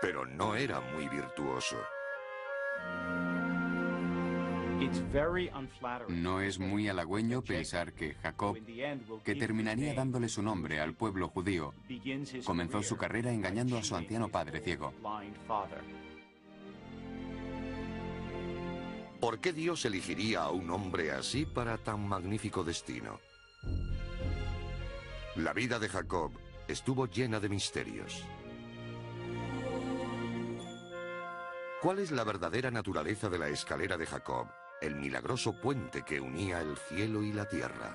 pero no era muy virtuoso. No es muy halagüeño pensar que Jacob, que terminaría dándole su nombre al pueblo judío, comenzó su carrera engañando a su anciano padre ciego. ¿Por qué Dios elegiría a un hombre así para tan magnífico destino? La vida de Jacob estuvo llena de misterios. ¿Cuál es la verdadera naturaleza de la escalera de Jacob, el milagroso puente que unía el cielo y la tierra?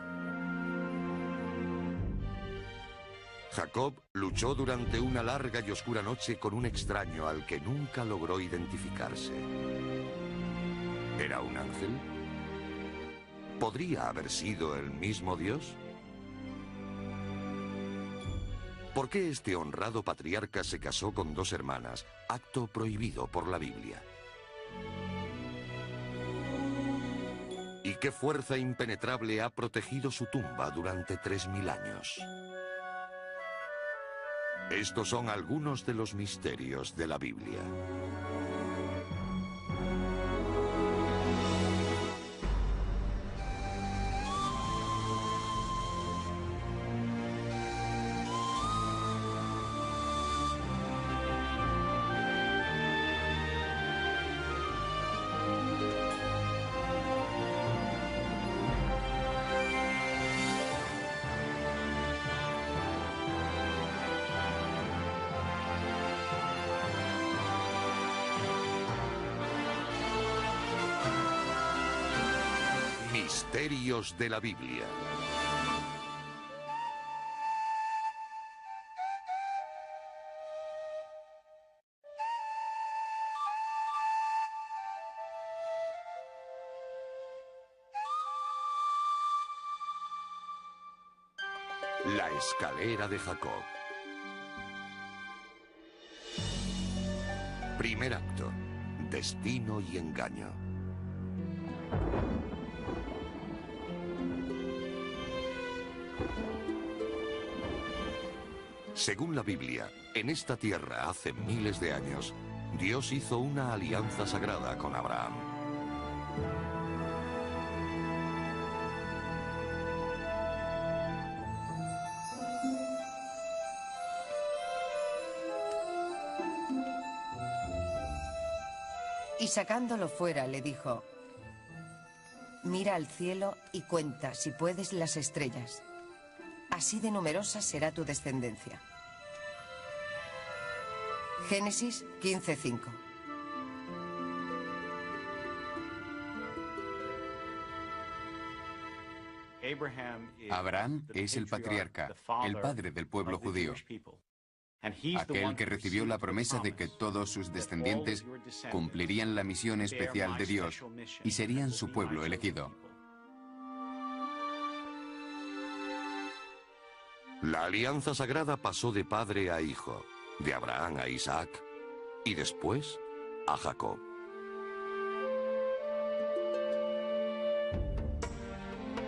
Jacob luchó durante una larga y oscura noche con un extraño al que nunca logró identificarse. ¿Era un ángel? ¿Podría haber sido el mismo Dios? ¿Por qué este honrado patriarca se casó con dos hermanas, acto prohibido por la Biblia? ¿Y qué fuerza impenetrable ha protegido su tumba durante 3000 años? Estos son algunos de los misterios de la Biblia. Misterios de la Biblia. La escalera de Jacob. Primer acto. Destino y engaño. Según la Biblia, en esta tierra hace miles de años, Dios hizo una alianza sagrada con Abraham. Y sacándolo fuera, le dijo: mira al cielo y cuenta, si puedes, las estrellas. Así de numerosa será tu descendencia. Génesis 15:5. Abraham es el patriarca, el padre del pueblo judío, aquel que recibió la promesa de que todos sus descendientes cumplirían la misión especial de Dios y serían su pueblo elegido. La alianza sagrada pasó de padre a hijo, de Abraham a Isaac y después a Jacob.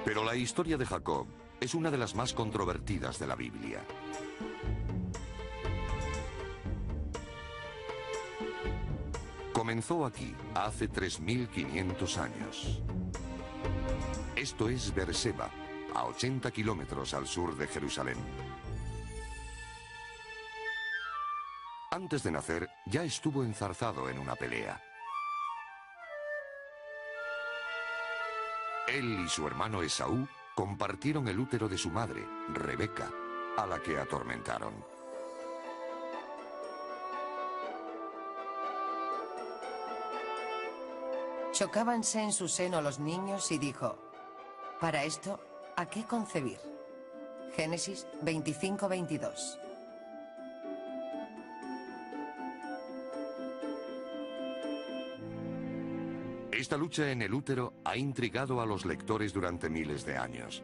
Pero la historia de Jacob es una de las más controvertidas de la Biblia. Comenzó aquí, hace 3500 años. Esto es Beerseba, a 80 kilómetros al sur de Jerusalén. Antes de nacer, ya estuvo enzarzado en una pelea. Él y su hermano Esaú compartieron el útero de su madre, Rebeca, a la que atormentaron. Chocábanse en su seno los niños y dijo: para esto, ¿a qué concebir? Génesis 25:22. Esta lucha en el útero ha intrigado a los lectores durante miles de años.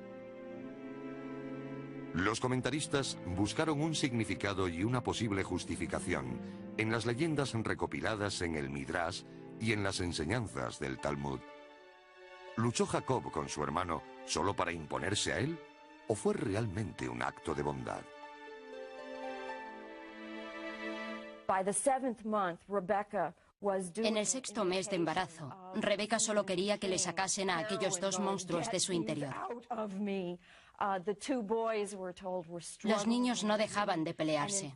Los comentaristas buscaron un significado y una posible justificación en las leyendas recopiladas en el Midrash y en las enseñanzas del Talmud. ¿Luchó Jacob con su hermano solo para imponerse a él? ¿O fue realmente un acto de bondad? En el 6.º mes de embarazo, Rebeca solo quería que le sacasen a aquellos dos monstruos de su interior. Los niños no dejaban de pelearse.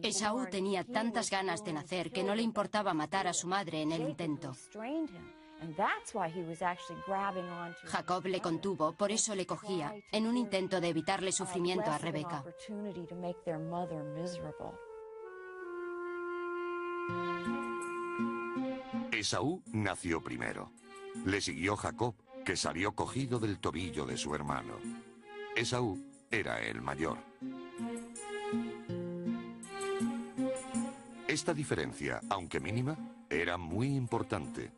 Esaú tenía tantas ganas de nacer que no le importaba matar a su madre en el intento. Jacob le contuvo, por eso le cogía, en un intento de evitarle sufrimiento a Rebeca. Esaú nació primero. Le siguió Jacob, que salió cogido del tobillo de su hermano. Esaú era el mayor. Esta diferencia, aunque mínima, era muy importante.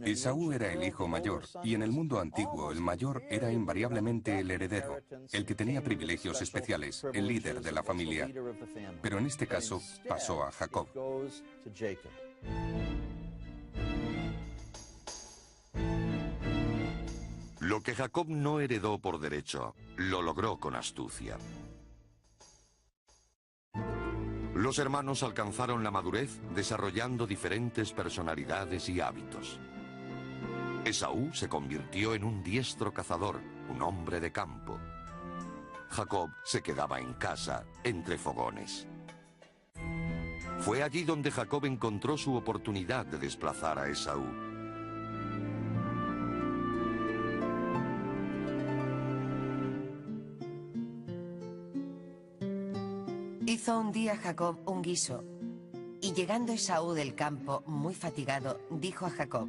Esaú era el hijo mayor, y en el mundo antiguo el mayor era invariablemente el heredero, el que tenía privilegios especiales, el líder de la familia. Pero en este caso pasó a Jacob. Lo que Jacob no heredó por derecho, lo logró con astucia. Los hermanos alcanzaron la madurez desarrollando diferentes personalidades y hábitos. Esaú se convirtió en un diestro cazador, un hombre de campo. Jacob se quedaba en casa, entre fogones. Fue allí donde Jacob encontró su oportunidad de desplazar a Esaú. Hizo un día Jacob un guiso, y llegando Esaú del campo, muy fatigado, dijo a Jacob: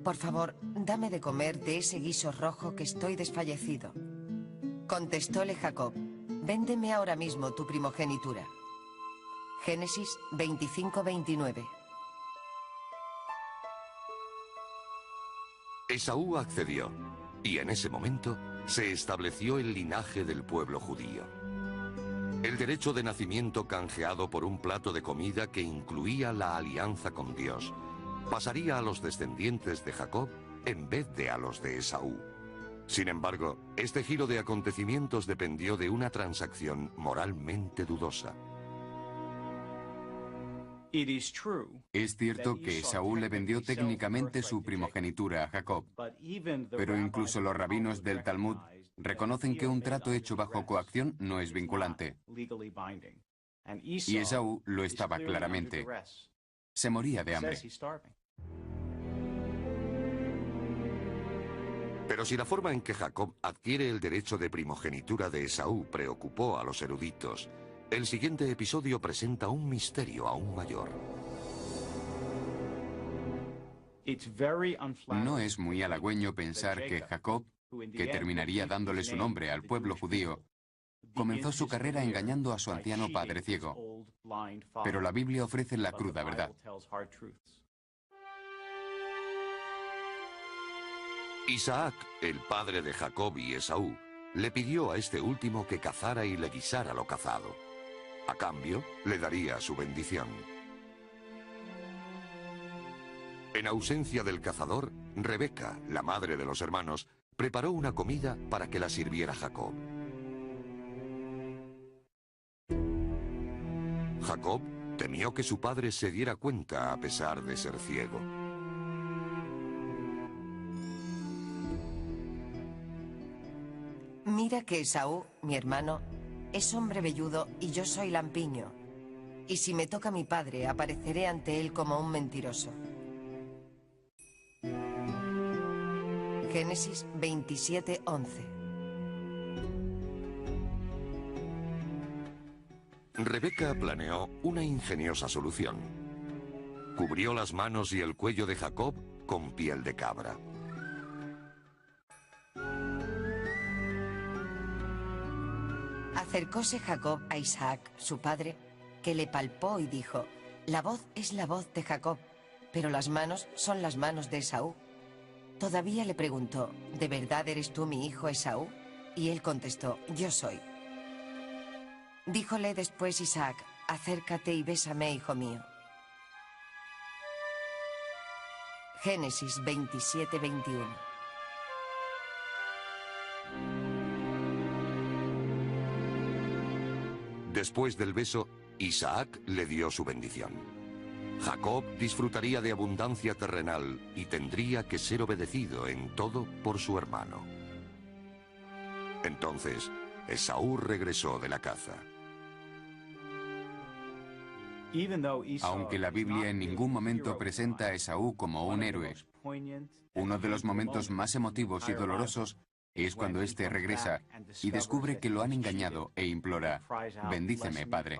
«Por favor, dame de comer de ese guiso rojo que estoy desfallecido». Contestóle Jacob: «Véndeme ahora mismo tu primogenitura». Génesis 25-29. Esaú accedió, y en ese momento se estableció el linaje del pueblo judío. El derecho de nacimiento canjeado por un plato de comida que incluía la alianza con Dios pasaría a los descendientes de Jacob en vez de a los de Esaú. Sin embargo, este giro de acontecimientos dependió de una transacción moralmente dudosa. Es cierto que Esaú le vendió técnicamente su primogenitura a Jacob, pero incluso los rabinos del Talmud reconocen que un trato hecho bajo coacción no es vinculante. Y Esaú lo estaba claramente. Se moría de hambre. Pero si la forma en que Jacob adquiere el derecho de primogenitura de Esaú preocupó a los eruditos, el siguiente episodio presenta un misterio aún mayor. No es muy halagüeño pensar que Jacob, que terminaría dándole su nombre al pueblo judío, comenzó su carrera engañando a su anciano padre ciego. Pero la Biblia ofrece la cruda verdad. Isaac, el padre de Jacob y Esaú, le pidió a este último que cazara y le guisara lo cazado. A cambio, le daría su bendición. En ausencia del cazador, Rebeca, la madre de los hermanos, preparó una comida para que la sirviera Jacob. Jacob temió que su padre se diera cuenta a pesar de ser ciego. Mira que Esaú, mi hermano, es hombre velludo y yo soy lampiño. Y si me toca mi padre, apareceré ante él como un mentiroso. Génesis 27:11. Rebeca planeó una ingeniosa solución. Cubrió las manos y el cuello de Jacob con piel de cabra. Acercóse Jacob a Isaac, su padre, que le palpó y dijo: «La voz es la voz de Jacob, pero las manos son las manos de Esaú». Todavía le preguntó: «¿De verdad eres tú mi hijo Esaú?» Y él contestó: «Yo soy». Díjole después Isaac: «Acércate y bésame, hijo mío». Génesis 27:21. Después del beso, Isaac le dio su bendición. Jacob disfrutaría de abundancia terrenal y tendría que ser obedecido en todo por su hermano. Entonces, Esaú regresó de la caza. Aunque la Biblia en ningún momento presenta a Esaú como un héroe, uno de los momentos más emotivos y dolorosos es cuando éste regresa y descubre que lo han engañado e implora: «Bendíceme, padre».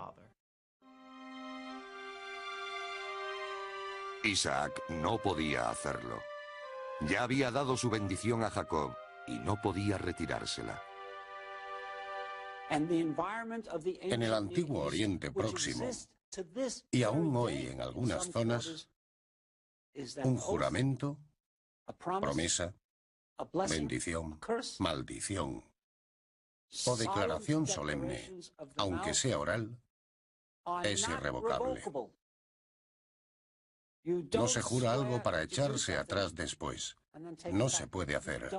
Isaac no podía hacerlo. Ya había dado su bendición a Jacob y no podía retirársela. En el antiguo Oriente Próximo, y aún hoy en algunas zonas, un juramento, promesa, bendición, maldición o declaración solemne, aunque sea oral, es irrevocable. No se jura algo para echarse atrás después. No se puede hacer.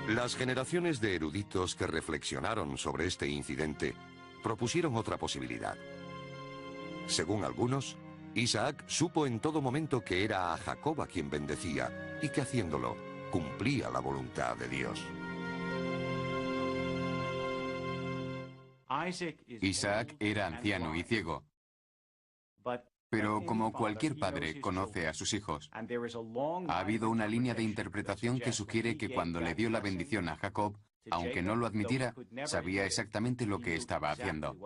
Las generaciones de eruditos que reflexionaron sobre este incidente propusieron otra posibilidad. Según algunos, Isaac supo en todo momento que era a Jacob a quien bendecía y que haciéndolo cumplía la voluntad de Dios. Isaac era anciano y ciego, pero como cualquier padre conoce a sus hijos, ha habido una línea de interpretación que sugiere que cuando le dio la bendición a Jacob, aunque no lo admitiera, sabía exactamente lo que estaba haciendo.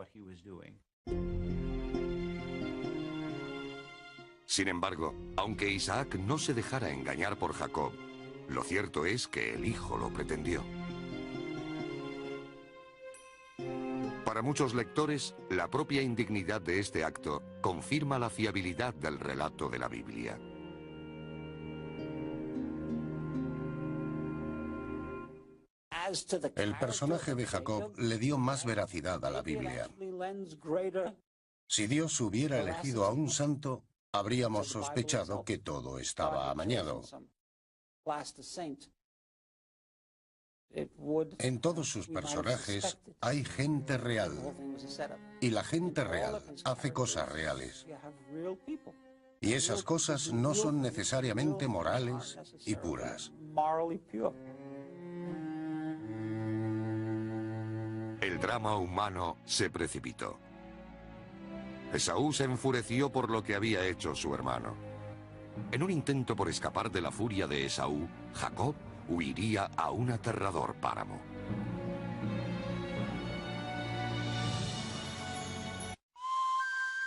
Sin embargo, aunque Isaac no se dejara engañar por Jacob, lo cierto es que el hijo lo pretendió. Para muchos lectores, la propia indignidad de este acto confirma la fiabilidad del relato de la Biblia. El personaje de Jacob le dio más veracidad a la Biblia. Si Dios hubiera elegido a un santo, habríamos sospechado que todo estaba amañado. En todos sus personajes hay gente real, y la gente real hace cosas reales. Y esas cosas no son necesariamente morales y puras. El drama humano se precipitó. Esaú se enfureció por lo que había hecho su hermano. En un intento por escapar de la furia de Esaú, Jacob huiría a un aterrador páramo.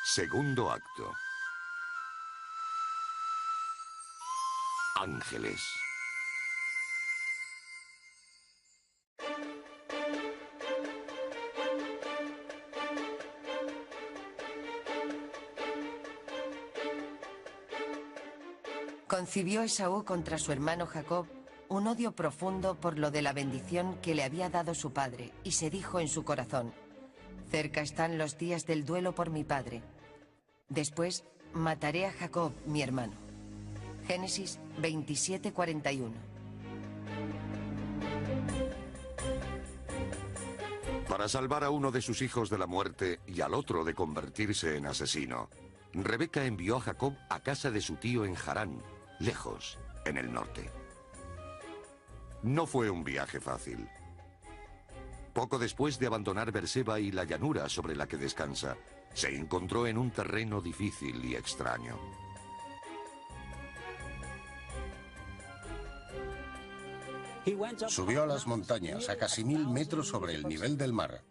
Segundo acto. Ángeles. Concibió Esaú contra su hermano Jacob un odio profundo por lo de la bendición que le había dado su padre, y se dijo en su corazón: cerca están los días del duelo por mi padre. Después mataré a Jacob, mi hermano. Génesis 27:41. Para salvar a uno de sus hijos de la muerte y al otro de convertirse en asesino, Rebeca envió a Jacob a casa de su tío en Harán, lejos, en el norte. No fue un viaje fácil. Poco después de abandonar Berseba y la llanura sobre la que descansa, se encontró en un terreno difícil y extraño. Subió a las montañas a casi 1000 metros sobre el nivel del mar.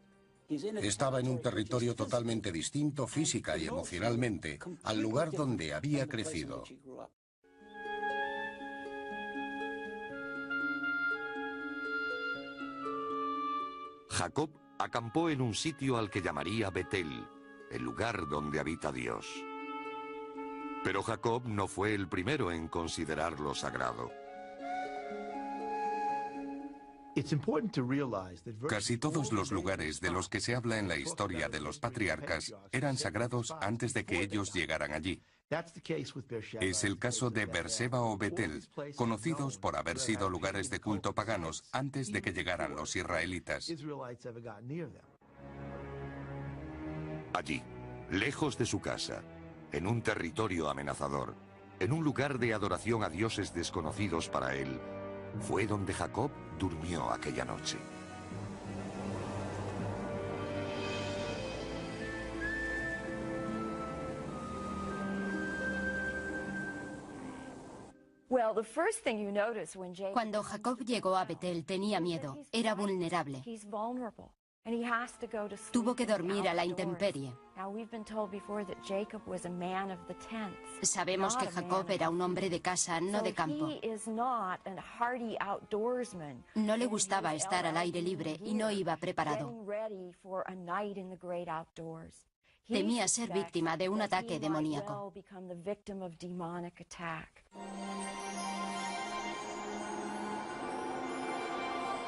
Estaba en un territorio totalmente distinto física y emocionalmente al lugar donde había crecido. Jacob acampó en un sitio al que llamaría Betel, el lugar donde habita Dios. Pero Jacob no fue el primero en considerarlo sagrado. Casi todos los lugares de los que se habla en la historia de los patriarcas eran sagrados antes de que ellos llegaran allí. Es el caso de Beerseba o Betel, conocidos por haber sido lugares de culto paganos antes de que llegaran los israelitas. Allí, lejos de su casa, en un territorio amenazador, en un lugar de adoración a dioses desconocidos para él, fue donde Jacob durmió aquella noche. Cuando Jacob llegó a Betel tenía miedo, era vulnerable. Tuvo que dormir a la intemperie. Sabemos que Jacob era un hombre de casa, no de campo. No le gustaba estar al aire libre y no iba preparado. Temía ser víctima de un ataque demoníaco.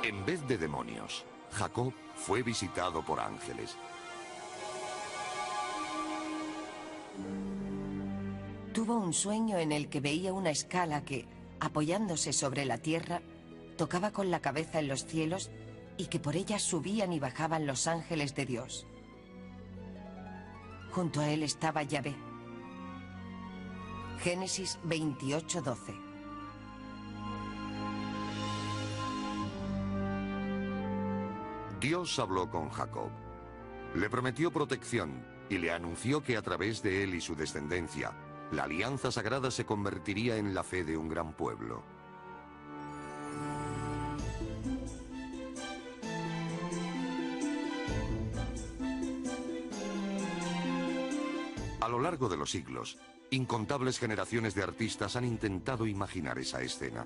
En vez de demonios, Jacob fue visitado por ángeles. Tuvo un sueño en el que veía una escala que, apoyándose sobre la tierra, tocaba con la cabeza en los cielos y que por ella subían y bajaban los ángeles de Dios. Junto a él estaba Yahvé. Génesis 28:12. Dios habló con Jacob. Le prometió protección y le anunció que a través de él y su descendencia, la alianza sagrada se convertiría en la fe de un gran pueblo. A lo largo de los siglos, incontables generaciones de artistas han intentado imaginar esa escena.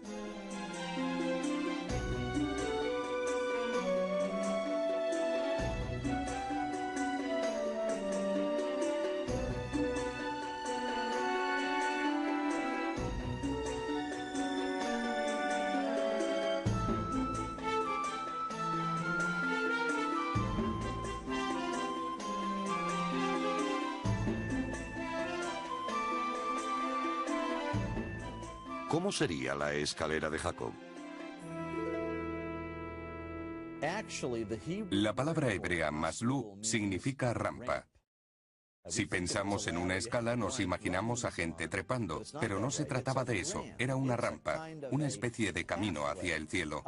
¿Cómo sería la escalera de Jacob? La palabra hebrea maslu significa rampa. Si pensamos en una escala nos imaginamos a gente trepando, pero no se trataba de eso, era una rampa, una especie de camino hacia el cielo.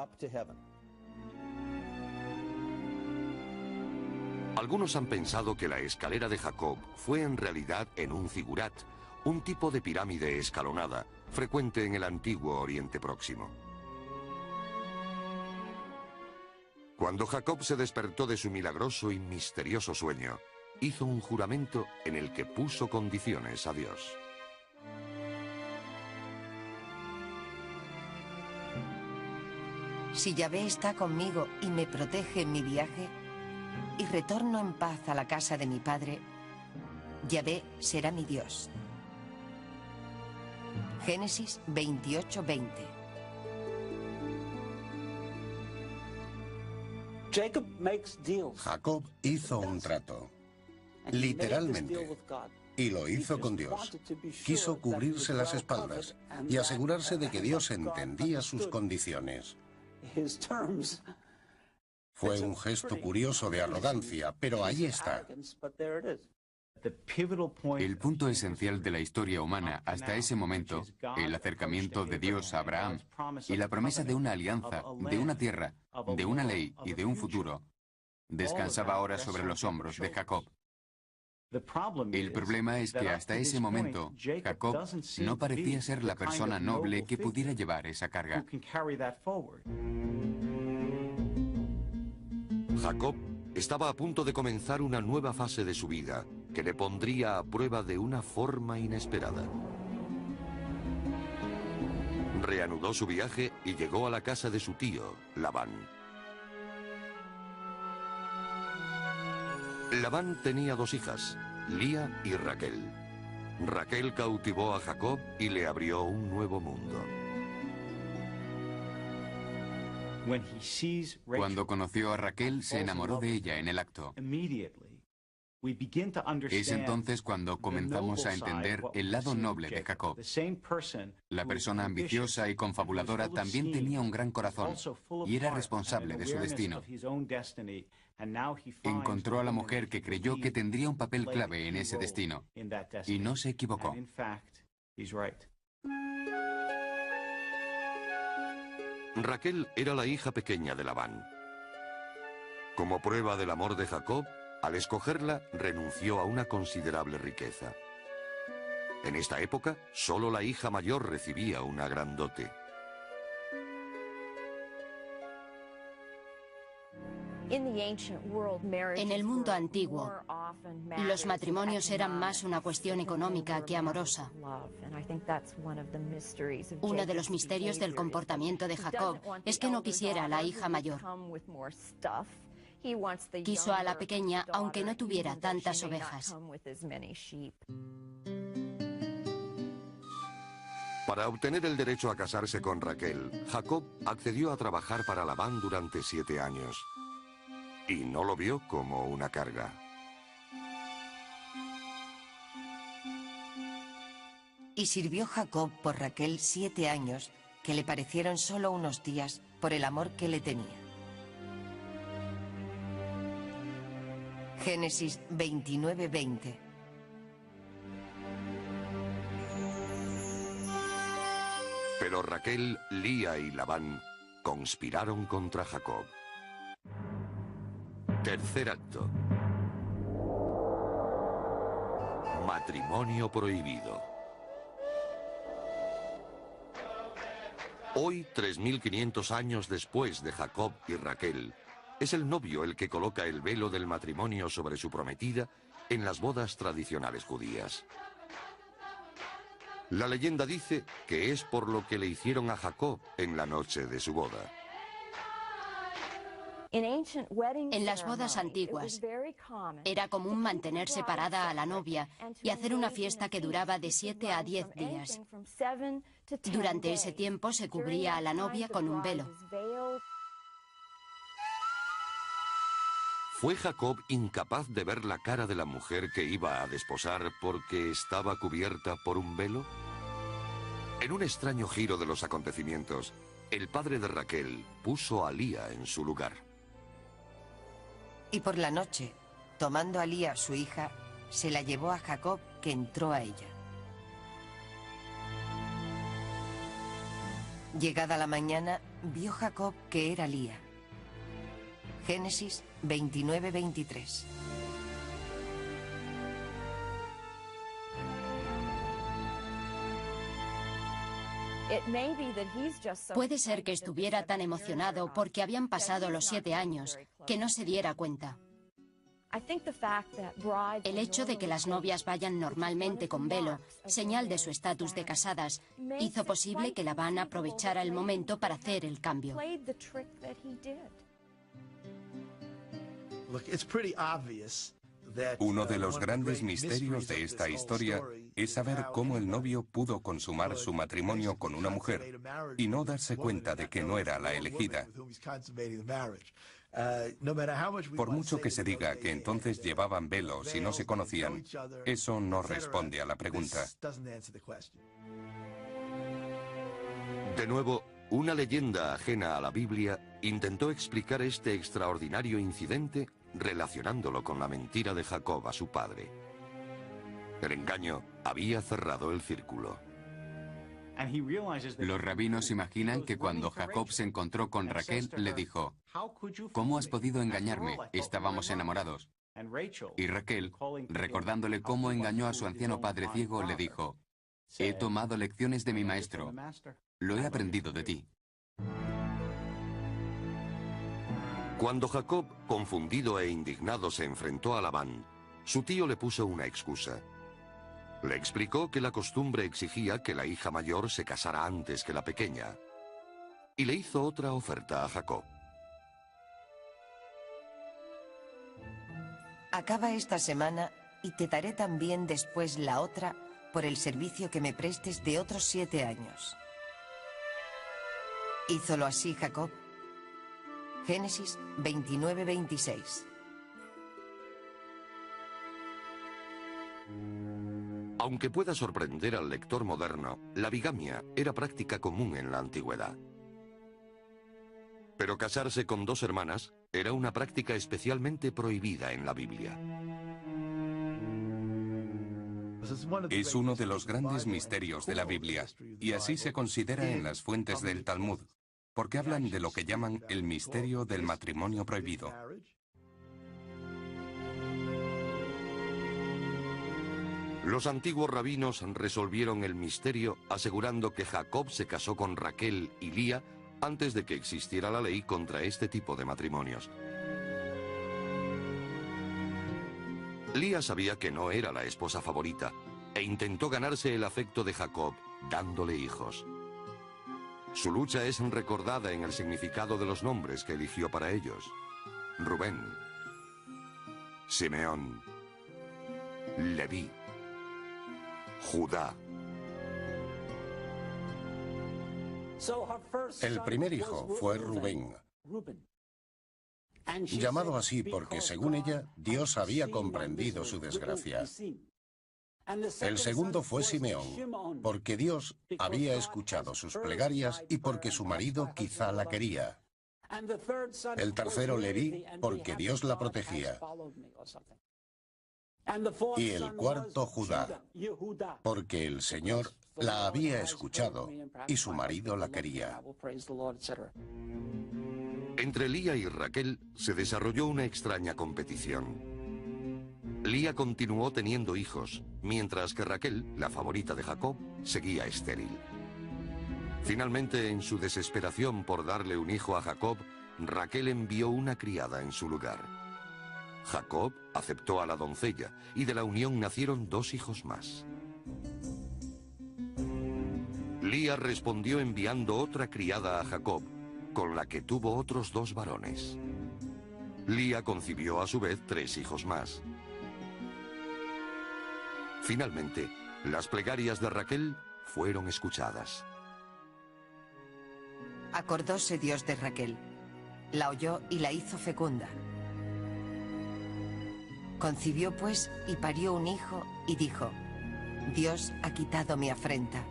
Algunos han pensado que la escalera de Jacob fue en realidad en un zigurat, un tipo de pirámide escalonada, frecuente en el antiguo Oriente Próximo. Cuando Jacob se despertó de su milagroso y misterioso sueño, hizo un juramento en el que puso condiciones a Dios. Si Yahvé está conmigo y me protege en mi viaje, y retorno en paz a la casa de mi padre, Yahvé será mi Dios. Génesis 28:20. Jacob hizo un trato, literalmente, y lo hizo con Dios. Quiso cubrirse las espaldas y asegurarse de que Dios entendía sus condiciones. Fue un gesto curioso de arrogancia, pero ahí está. El punto esencial de la historia humana hasta ese momento, el acercamiento de Dios a Abraham y la promesa de una alianza, de una tierra, de una ley y de un futuro, descansaba ahora sobre los hombros de Jacob. El problema es que hasta ese momento, Jacob no parecía ser la persona noble que pudiera llevar esa carga. Jacob estaba a punto de comenzar una nueva fase de su vida que le pondría a prueba de una forma inesperada. Reanudó su viaje y llegó a la casa de su tío, Labán. Labán tenía dos hijas, Lía y Raquel. Raquel cautivó a Jacob y le abrió un nuevo mundo. Cuando conoció a Raquel, se enamoró de ella en el acto. Es entonces cuando comenzamos a entender el lado noble de Jacob. La persona ambiciosa y confabuladora también tenía un gran corazón y era responsable de su destino. Encontró a la mujer que creyó que tendría un papel clave en ese destino y no se equivocó. Raquel era la hija pequeña de Labán. Como prueba del amor de Jacob, al escogerla, renunció a una considerable riqueza. En esta época, solo la hija mayor recibía una gran dote. En el mundo antiguo, los matrimonios eran más una cuestión económica que amorosa. Uno de los misterios del comportamiento de Jacob es que no quisiera a la hija mayor. Quiso a la pequeña aunque no tuviera tantas ovejas. Para obtener el derecho a casarse con Raquel, Jacob accedió a trabajar para Labán durante 7 años. Y no lo vio como una carga. Y sirvió Jacob por Raquel 7 años, que le parecieron solo unos días por el amor que le tenía. Génesis 29:20. Pero Raquel, Lía y Labán conspiraron contra Jacob. Tercer acto. Matrimonio prohibido. Hoy, 3500 años después de Jacob y Raquel, es el novio el que coloca el velo del matrimonio sobre su prometida en las bodas tradicionales judías. La leyenda dice que es por lo que le hicieron a Jacob en la noche de su boda. En las bodas antiguas, era común mantener separada a la novia y hacer una fiesta que duraba de 7 a 10 días. Durante ese tiempo se cubría a la novia con un velo. ¿Fue Jacob incapaz de ver la cara de la mujer que iba a desposar porque estaba cubierta por un velo? En un extraño giro de los acontecimientos, el padre de Raquel puso a Lía en su lugar. Y por la noche, tomando a Lía, su hija, se la llevó a Jacob, que entró a ella. Llegada la mañana, vio Jacob que era Lía. Génesis 29:23. Puede ser que estuviera tan emocionado porque habían pasado los 7 años, que no se diera cuenta. El hecho de que las novias vayan normalmente con velo, señal de su estatus de casadas, hizo posible que Labán aprovechara el momento para hacer el cambio. Uno de los grandes misterios de esta historia es saber cómo el novio pudo consumar su matrimonio con una mujer y no darse cuenta de que no era la elegida. Por mucho que se diga que entonces llevaban velos y no se conocían, eso no responde a la pregunta. De nuevo, una leyenda ajena a la Biblia intentó explicar este extraordinario incidente relacionándolo con la mentira de Jacob a su padre. El engaño había cerrado el círculo. Los rabinos imaginan que cuando Jacob se encontró con Raquel, le dijo: ¿Cómo has podido engañarme? Estábamos enamorados. Y Raquel, recordándole cómo engañó a su anciano padre ciego, le dijo: he tomado lecciones de mi maestro. Lo he aprendido de ti. Cuando Jacob, confundido e indignado, se enfrentó a Labán, su tío le puso una excusa. Le explicó que la costumbre exigía que la hija mayor se casara antes que la pequeña. Y le hizo otra oferta a Jacob. Acaba esta semana y te daré también después la otra por el servicio que me prestes de otros 7 años. Hízolo así Jacob. Génesis 29:26. Aunque pueda sorprender al lector moderno, la bigamia era práctica común en la antigüedad. Pero casarse con dos hermanas era una práctica especialmente prohibida en la Biblia. Es uno de los grandes misterios de la Biblia, y así se considera en las fuentes del Talmud, porque hablan de lo que llaman el misterio del matrimonio prohibido. Los antiguos rabinos resolvieron el misterio asegurando que Jacob se casó con Raquel y Lía antes de que existiera la ley contra este tipo de matrimonios. Lía sabía que no era la esposa favorita e intentó ganarse el afecto de Jacob dándole hijos. Su lucha es recordada en el significado de los nombres que eligió para ellos: Rubén, Simeón, Leví, Judá. El primer hijo fue Rubén, llamado así porque, según ella, Dios había comprendido su desgracia. El segundo fue Simeón, porque Dios había escuchado sus plegarias y porque su marido quizá la quería. El tercero, Leví, porque Dios la protegía. Y el cuarto, Judá, porque el Señor la había escuchado y su marido la quería. Entre Lía y Raquel se desarrolló una extraña competición. Lía continuó teniendo hijos, mientras que Raquel, la favorita de Jacob, seguía estéril. Finalmente, en su desesperación por darle un hijo a Jacob, Raquel envió una criada en su lugar. Jacob aceptó a la doncella y de la unión nacieron dos hijos más. Lía respondió enviando otra criada a Jacob, con la que tuvo otros dos varones. Lía concibió a su vez tres hijos más. Finalmente, las plegarias de Raquel fueron escuchadas. Acordóse Dios de Raquel, la oyó y la hizo fecunda. Concibió pues y parió un hijo y dijo: Dios ha quitado mi afrenta.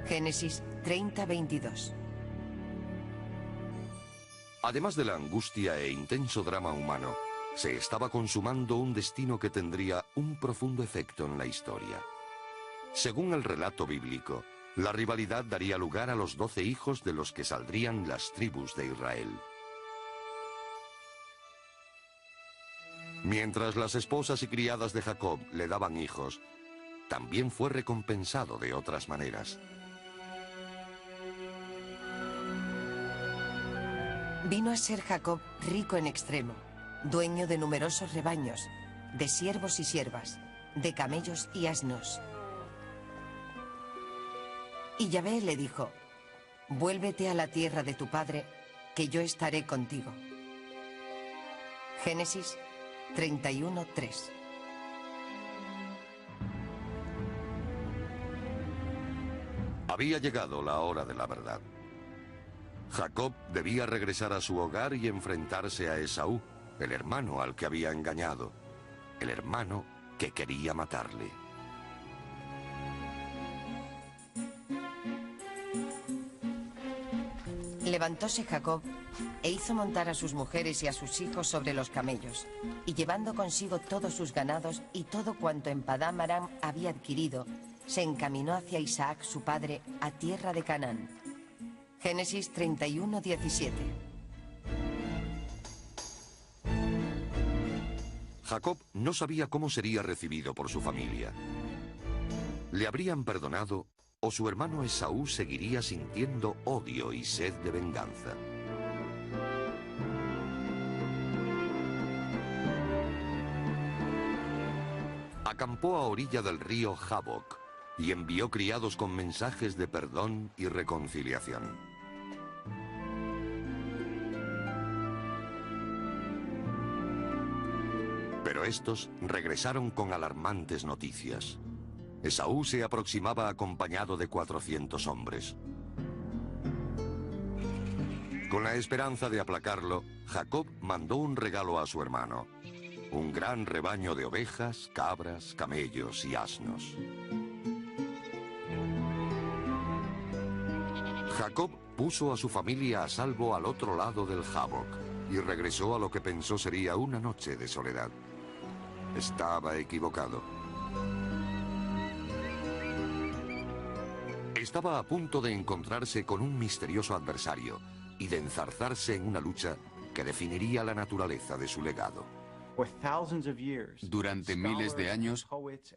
Génesis 30:22. Además de la angustia e intenso drama humano, se estaba consumando un destino que tendría un profundo efecto en la historia. Según el relato bíblico, la rivalidad daría lugar a los 12 hijos de los que saldrían las tribus de Israel. Mientras las esposas y criadas de Jacob le daban hijos, también fue recompensado de otras maneras. Vino a ser Jacob rico en extremo, dueño de numerosos rebaños, de siervos y siervas, de camellos y asnos. Y Yahvé le dijo: vuélvete a la tierra de tu padre, que yo estaré contigo. Génesis 31:3. Había llegado la hora de la verdad. Jacob debía regresar a su hogar y enfrentarse a Esaú, el hermano al que había engañado, el hermano que quería matarle. Levantóse Jacob e hizo montar a sus mujeres y a sus hijos sobre los camellos, y llevando consigo todos sus ganados y todo cuanto en Padán Aram había adquirido, se encaminó hacia Isaac su padre a tierra de Canaán. Génesis 31:17. Jacob no sabía cómo sería recibido por su familia. ¿Le habrían perdonado o su hermano Esaú seguiría sintiendo odio y sed de venganza? Acampó a orilla del río Jaboc y envió criados con mensajes de perdón y reconciliación. Pero estos regresaron con alarmantes noticias. Esaú se aproximaba acompañado de 400 hombres. Con la esperanza de aplacarlo, Jacob mandó un regalo a su hermano: un gran rebaño de ovejas, cabras, camellos y asnos. Jacob puso a su familia a salvo al otro lado del Jabbok y regresó a lo que pensó sería una noche de soledad. Estaba equivocado. Estaba a punto de encontrarse con un misterioso adversario y de enzarzarse en una lucha que definiría la naturaleza de su legado. Durante miles de años,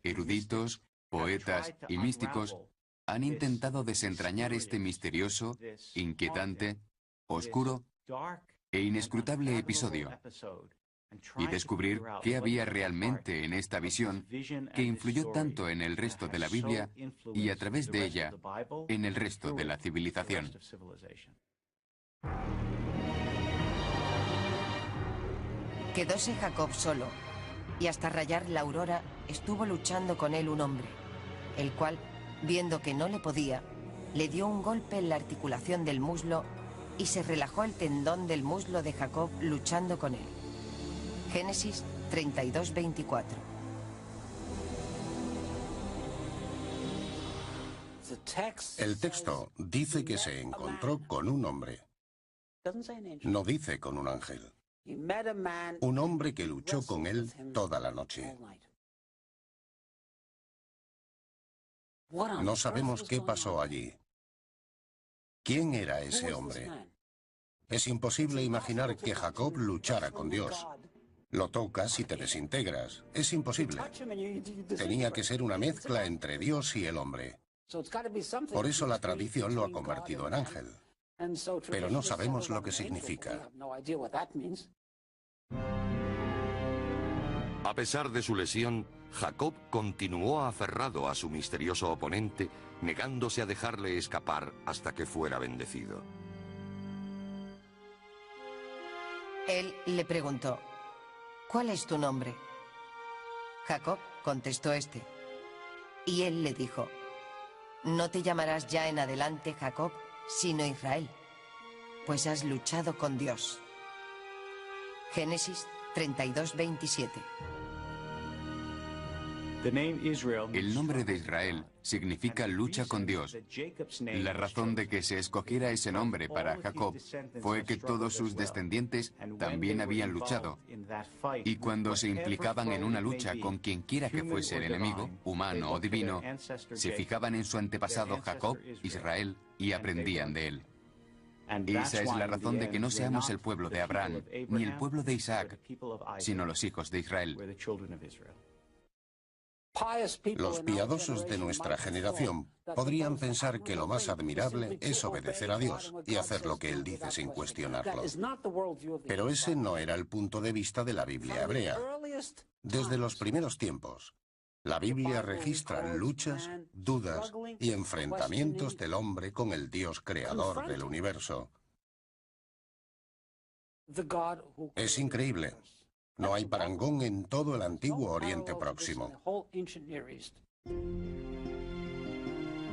eruditos, poetas y místicos han intentado desentrañar este misterioso, inquietante, oscuro e inescrutable episodio y descubrir qué había realmente en esta visión que influyó tanto en el resto de la Biblia y a través de ella en el resto de la civilización. Quedóse Jacob solo, y hasta rayar la aurora estuvo luchando con él un hombre, el cual, viendo que no le podía, le dio un golpe en la articulación del muslo y se relajó el tendón del muslo de Jacob luchando con él. Génesis 32:24. El texto dice que se encontró con un hombre. No dice con un ángel. Un hombre que luchó con él toda la noche. No sabemos qué pasó allí. ¿Quién era ese hombre? Es imposible imaginar que Jacob luchara con Dios. Lo tocas y te desintegras. Es imposible. Tenía que ser una mezcla entre Dios y el hombre. Por eso la tradición lo ha convertido en ángel. Pero no sabemos lo que significa. A pesar de su lesión, Jacob continuó aferrado a su misterioso oponente, negándose a dejarle escapar hasta que fuera bendecido. Él le preguntó: ¿cuál es tu nombre? Jacob contestó este. Y él le dijo: no te llamarás ya en adelante Jacob, sino Israel, pues has luchado con Dios. Génesis 32:27. El nombre de Israel significa lucha con Dios. La razón de que se escogiera ese nombre para Jacob fue que todos sus descendientes también habían luchado. Y cuando se implicaban en una lucha con quien quiera que fuese el enemigo, humano o divino, se fijaban en su antepasado Jacob, Israel, y aprendían de él. Esa es la razón de que no seamos el pueblo de Abraham, ni el pueblo de Isaac, sino los hijos de Israel. Los piadosos de nuestra generación podrían pensar que lo más admirable es obedecer a Dios y hacer lo que Él dice sin cuestionarlo. Pero ese no era el punto de vista de la Biblia hebrea. Desde los primeros tiempos, la Biblia registra luchas, dudas y enfrentamientos del hombre con el Dios creador del universo. Es increíble. No hay parangón en todo el antiguo Oriente Próximo.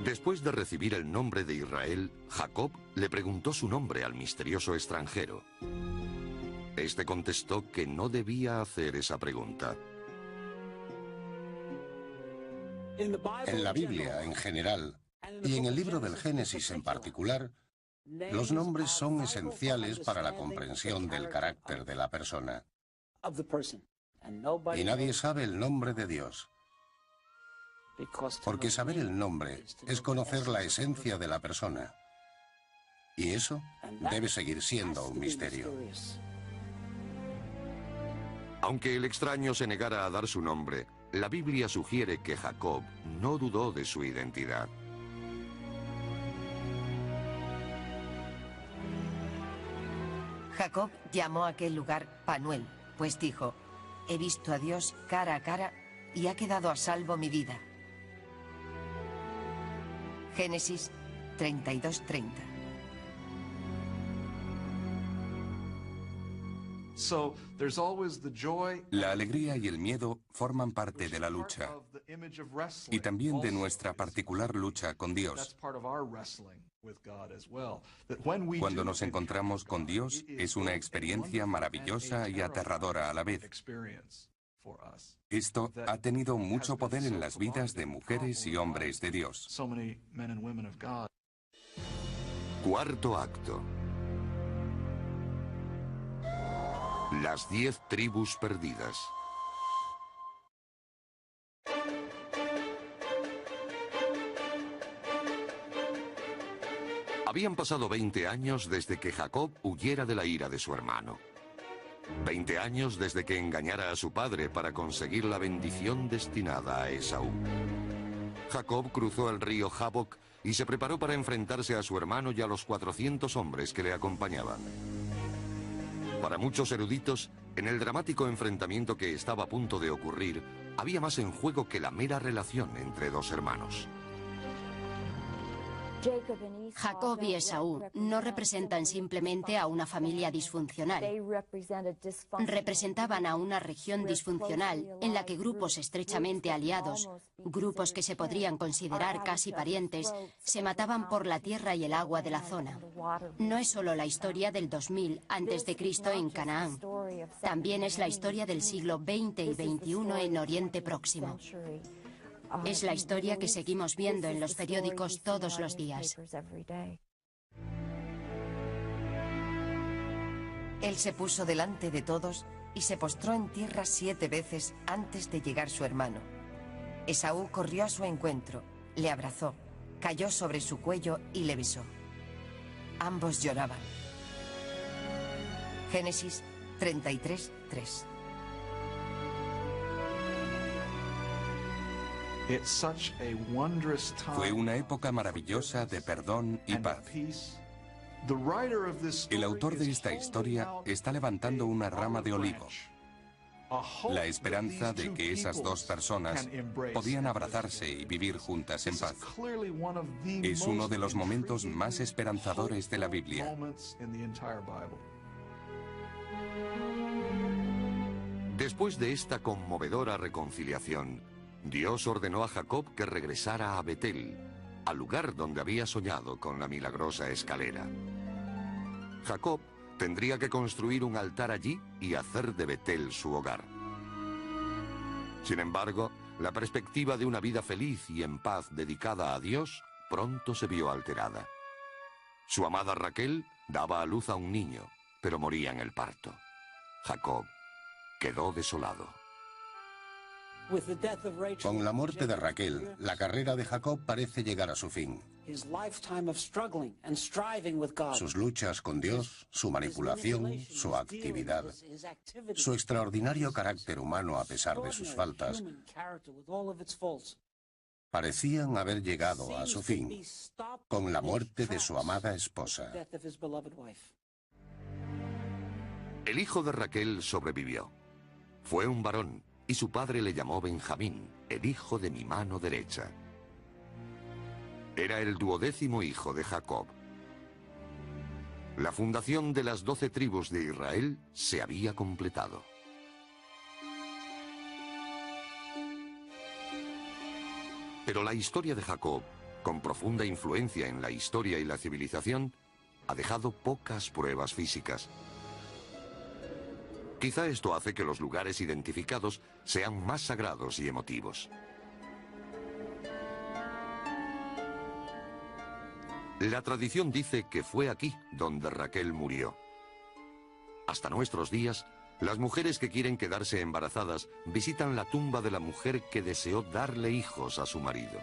Después de recibir el nombre de Israel, Jacob le preguntó su nombre al misterioso extranjero. Este contestó que no debía hacer esa pregunta. En la Biblia en general, y en el libro del Génesis en particular, los nombres son esenciales para la comprensión del carácter de la persona. Y nadie sabe el nombre de Dios. Porque saber el nombre es conocer la esencia de la persona. Y eso debe seguir siendo un misterio. Aunque el extraño se negara a dar su nombre, la Biblia sugiere que Jacob no dudó de su identidad. Jacob llamó a aquel lugar Panuel, pues dijo: he visto a Dios cara a cara y ha quedado a salvo mi vida. Génesis 32:30. La alegría y el miedo forman parte de la lucha y también de nuestra particular lucha con Dios. Cuando nos encontramos con Dios es una experiencia maravillosa y aterradora a la vez. Esto ha tenido mucho poder en las vidas de mujeres y hombres de Dios. Cuarto acto. Las 10 tribus perdidas. Habían pasado 20 años desde que Jacob huyera de la ira de su hermano. 20 años desde que engañara a su padre para conseguir la bendición destinada a Esaú. Jacob cruzó el río Jaboc y se preparó para enfrentarse a su hermano y a los 400 hombres que le acompañaban. Para muchos eruditos, en el dramático enfrentamiento que estaba a punto de ocurrir, había más en juego que la mera relación entre dos hermanos. Jacob y Esaú no representan simplemente a una familia disfuncional. Representaban a una región disfuncional en la que grupos estrechamente aliados, grupos que se podrían considerar casi parientes, se mataban por la tierra y el agua de la zona. No es solo la historia del 2000 a.C. en Canaán, también es la historia del siglo XX y XXI en Oriente Próximo. Es la historia que seguimos viendo en los periódicos todos los días. Él se puso delante de todos y se postró en tierra 7 veces antes de llegar su hermano. Esaú corrió a su encuentro, le abrazó, cayó sobre su cuello y le besó. Ambos lloraban. Génesis 33:3. Fue una época maravillosa de perdón y paz. El autor de esta historia está levantando una rama de olivo. La esperanza de que esas dos personas podían abrazarse y vivir juntas en paz. Es uno de los momentos más esperanzadores de la Biblia. Después de esta conmovedora reconciliación, Dios ordenó a Jacob que regresara a Betel, al lugar donde había soñado con la milagrosa escalera. Jacob tendría que construir un altar allí y hacer de Betel su hogar. Sin embargo, la perspectiva de una vida feliz y en paz dedicada a Dios pronto se vio alterada. Su amada Raquel daba a luz a un niño, pero moría en el parto. Jacob quedó desolado. Con la muerte de Raquel, la carrera de Jacob parece llegar a su fin. Sus luchas con Dios, su manipulación, su actividad, su extraordinario carácter humano a pesar de sus faltas, parecían haber llegado a su fin con la muerte de su amada esposa. El hijo de Raquel sobrevivió. Fue un varón, y su padre le llamó Benjamín, el hijo de mi mano derecha. Era el 12º hijo de Jacob. La fundación de las 12 tribus de Israel se había completado. Pero la historia de Jacob, con profunda influencia en la historia y la civilización, ha dejado pocas pruebas físicas. Quizá esto hace que los lugares identificados sean más sagrados y emotivos. La tradición dice que fue aquí donde Raquel murió. Hasta nuestros días, las mujeres que quieren quedarse embarazadas visitan la tumba de la mujer que deseó darle hijos a su marido.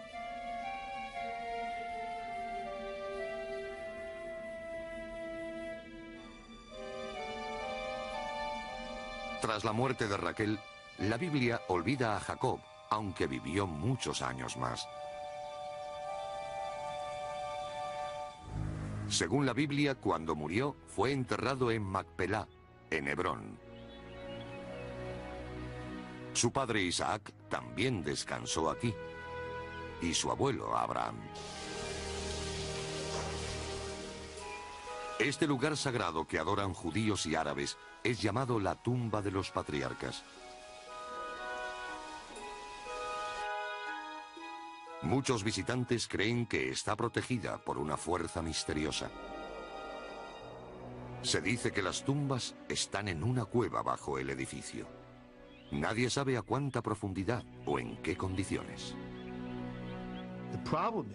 Tras la muerte de Raquel, la Biblia olvida a Jacob, aunque vivió muchos años más. Según la Biblia, cuando murió, fue enterrado en Macpelá, en Hebrón. Su padre Isaac también descansó aquí, y su abuelo Abraham. Este lugar sagrado que adoran judíos y árabes es llamado la tumba de los patriarcas. Muchos visitantes creen que está protegida por una fuerza misteriosa. Se dice que las tumbas están en una cueva bajo el edificio. Nadie sabe a cuánta profundidad o en qué condiciones.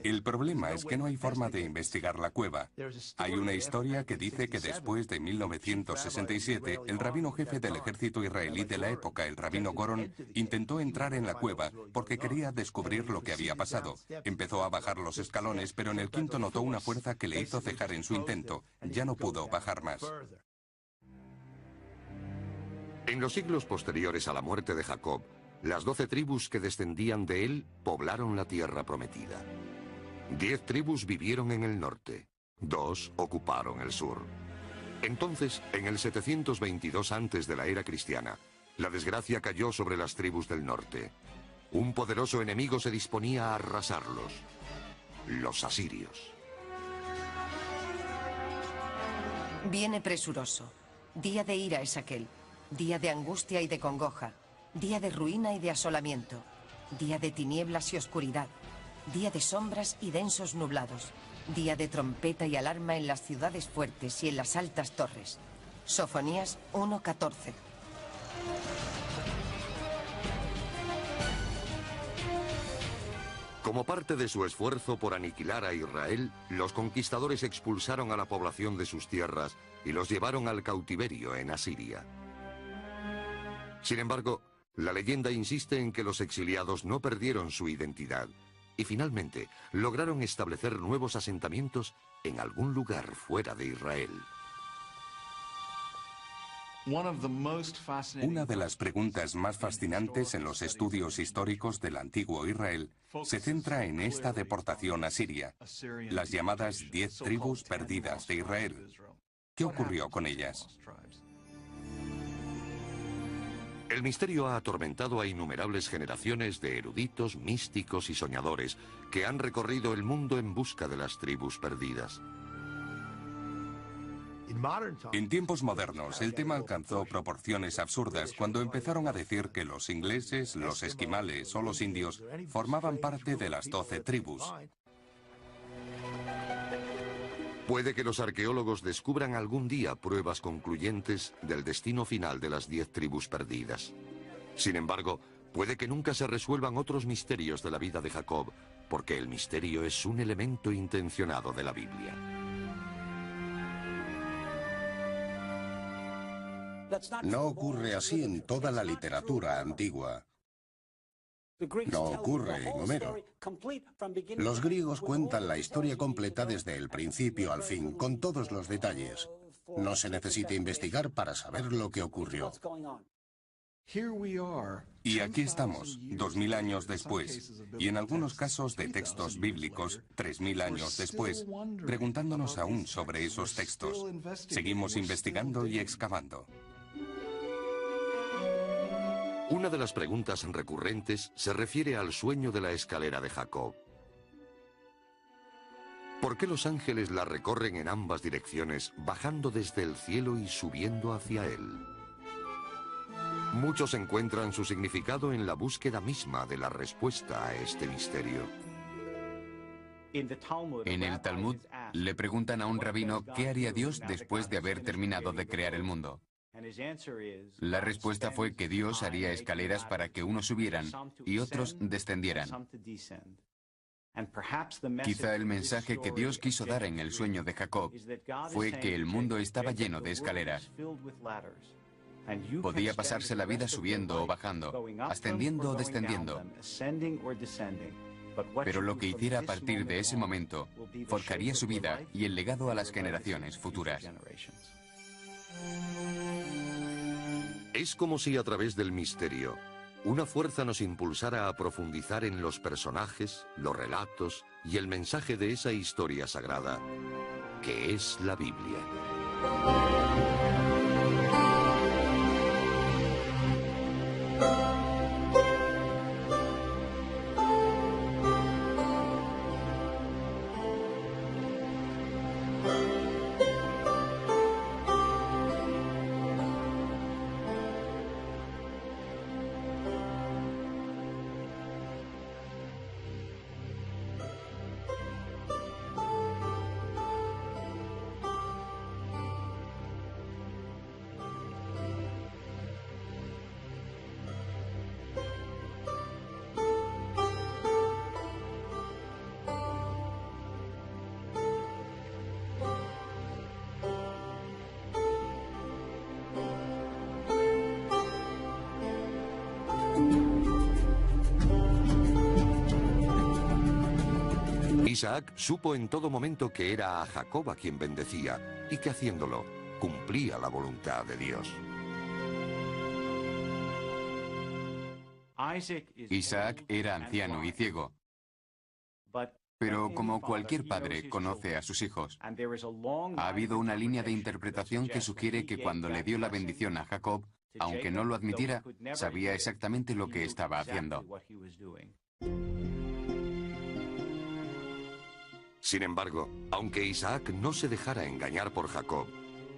El problema es que no hay forma de investigar la cueva. Hay una historia que dice que después de 1967, el rabino jefe del ejército israelí de la época, el rabino Goron, intentó entrar en la cueva porque quería descubrir lo que había pasado. Empezó a bajar los escalones, pero en el quinto notó una fuerza que le hizo cejar en su intento. Ya no pudo bajar más. En los siglos posteriores a la muerte de Jacob, las 12 tribus que descendían de él poblaron la tierra prometida. 10 tribus vivieron en el norte, 2 ocuparon el sur. Entonces, en el 722 antes de la era cristiana, la desgracia cayó sobre las tribus del norte. Un poderoso enemigo se disponía a arrasarlos: los asirios. Viene presuroso. Día de ira es aquel. Día de angustia y de congoja. Día de ruina y de asolamiento. Día de tinieblas y oscuridad. Día de sombras y densos nublados. Día de trompeta y alarma en las ciudades fuertes y en las altas torres. Sofonías 1:14. Como parte de su esfuerzo por aniquilar a Israel, los conquistadores expulsaron a la población de sus tierras y los llevaron al cautiverio en Asiria. Sin embargo, la leyenda insiste en que los exiliados no perdieron su identidad y finalmente lograron establecer nuevos asentamientos en algún lugar fuera de Israel. Una de las preguntas más fascinantes en los estudios históricos del antiguo Israel se centra en esta deportación a Siria, las llamadas 10 tribus perdidas de Israel. ¿Qué ocurrió con ellas? El misterio ha atormentado a innumerables generaciones de eruditos, místicos y soñadores que han recorrido el mundo en busca de las tribus perdidas. En tiempos modernos, el tema alcanzó proporciones absurdas cuando empezaron a decir que los ingleses, los esquimales o los indios formaban parte de las 12 tribus. Puede que los arqueólogos descubran algún día pruebas concluyentes del destino final de las 10 tribus perdidas. Sin embargo, puede que nunca se resuelvan otros misterios de la vida de Jacob, porque el misterio es un elemento intencionado de la Biblia. No ocurre así en toda la literatura antigua. No ocurre en Homero. Los griegos cuentan la historia completa desde el principio al fin, con todos los detalles. No se necesita investigar para saber lo que ocurrió. Y aquí estamos, 2000 años después, y en algunos casos de textos bíblicos, 3000 años después, preguntándonos aún sobre esos textos. Seguimos investigando y excavando. Una de las preguntas recurrentes se refiere al sueño de la escalera de Jacob. ¿Por qué los ángeles la recorren en ambas direcciones, bajando desde el cielo y subiendo hacia él? Muchos encuentran su significado en la búsqueda misma de la respuesta a este misterio. En el Talmud le preguntan a un rabino qué haría Dios después de haber terminado de crear el mundo. La respuesta fue que Dios haría escaleras para que unos subieran y otros descendieran. Quizá el mensaje que Dios quiso dar en el sueño de Jacob fue que el mundo estaba lleno de escaleras. Podía pasarse la vida subiendo o bajando, ascendiendo o descendiendo. Pero lo que hiciera a partir de ese momento forjaría su vida y el legado a las generaciones futuras. Es como si a través del misterio, una fuerza nos impulsara a profundizar en los personajes, los relatos y el mensaje de esa historia sagrada, que es la Biblia. Isaac supo en todo momento que era a Jacob a quien bendecía y que haciéndolo cumplía la voluntad de Dios. Isaac era anciano y ciego, pero como cualquier padre conoce a sus hijos, ha habido una línea de interpretación que sugiere que cuando le dio la bendición a Jacob, aunque no lo admitiera, sabía exactamente lo que estaba haciendo. Sin embargo, aunque Isaac no se dejara engañar por Jacob,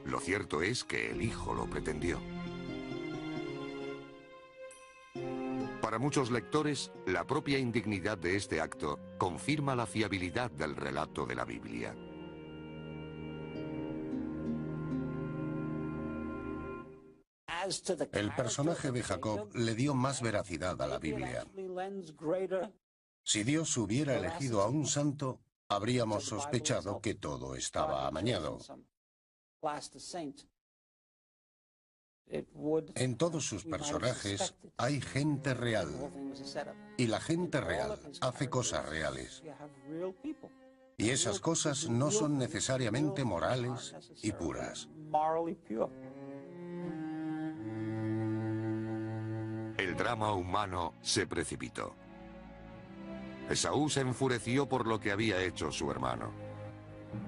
lo cierto es que el hijo lo pretendió. Para muchos lectores, la propia indignidad de este acto confirma la fiabilidad del relato de la Biblia. El personaje de Jacob le dio más veracidad a la Biblia. Si Dios hubiera elegido a un santo, habríamos sospechado que todo estaba amañado. En todos sus personajes hay gente real, y la gente real hace cosas reales. Y esas cosas no son necesariamente morales y puras. El drama humano se precipitó. Esaú se enfureció por lo que había hecho su hermano.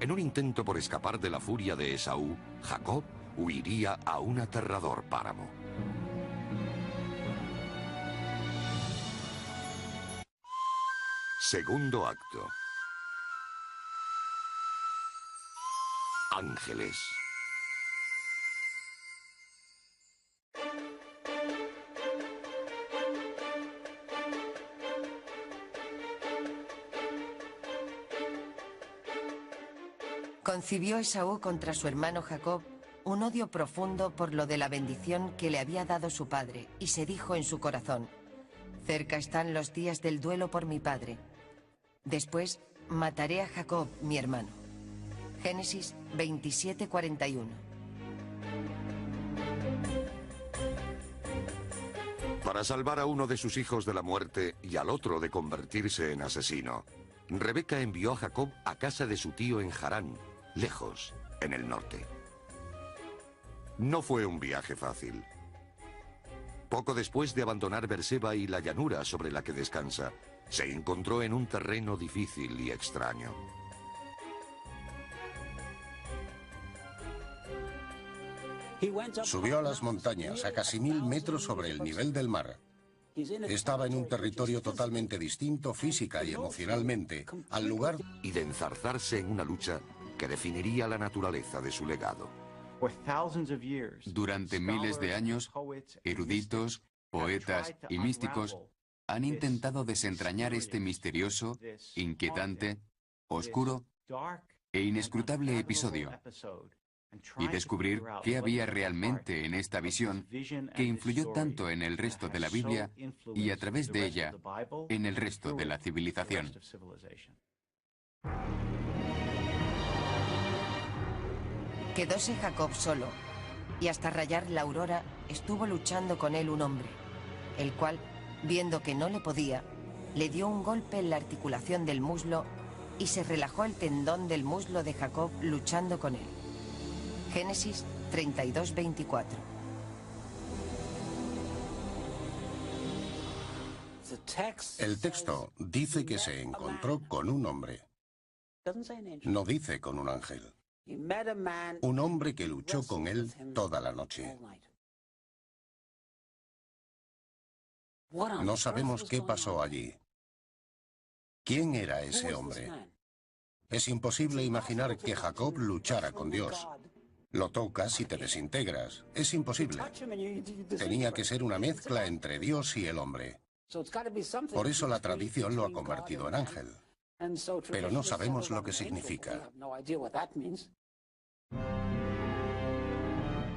En un intento por escapar de la furia de Esaú, Jacob huiría a un aterrador páramo. Segundo acto. Ángeles. Concibió Esaú contra su hermano Jacob un odio profundo por lo de la bendición que le había dado su padre, y se dijo en su corazón: cerca están los días del duelo por mi padre. Después mataré a Jacob, mi hermano. Génesis 27:41. Para salvar a uno de sus hijos de la muerte y al otro de convertirse en asesino, Rebeca envió a Jacob a casa de su tío en Harán, lejos, en el norte. No fue un viaje fácil. Poco después de abandonar Berseba y la llanura sobre la que descansa, se encontró en un terreno difícil y extraño. Subió a las montañas a casi 1000 metros sobre el nivel del mar. Estaba en un territorio totalmente distinto física y emocionalmente al lugar y de enzarzarse en una lucha que definiría la naturaleza de su legado. Durante miles de años, eruditos, poetas y místicos han intentado desentrañar este misterioso, inquietante, oscuro e inescrutable episodio y descubrir qué había realmente en esta visión que influyó tanto en el resto de la Biblia y a través de ella en el resto de la civilización. Quedóse Jacob solo, y hasta rayar la aurora estuvo luchando con él un hombre, el cual, viendo que no le podía, le dio un golpe en la articulación del muslo y se relajó el tendón del muslo de Jacob luchando con él. Génesis 32:24. el texto dice que se encontró con un hombre. No dice con un ángel. Un hombre que luchó con él toda la noche. No sabemos qué pasó allí. ¿Quién era ese hombre? Es imposible imaginar que Jacob luchara con Dios. Lo tocas y te desintegras. Es imposible. Tenía que ser una mezcla entre Dios y el hombre. Por eso la tradición lo ha convertido en ángel. Pero no sabemos lo que significa.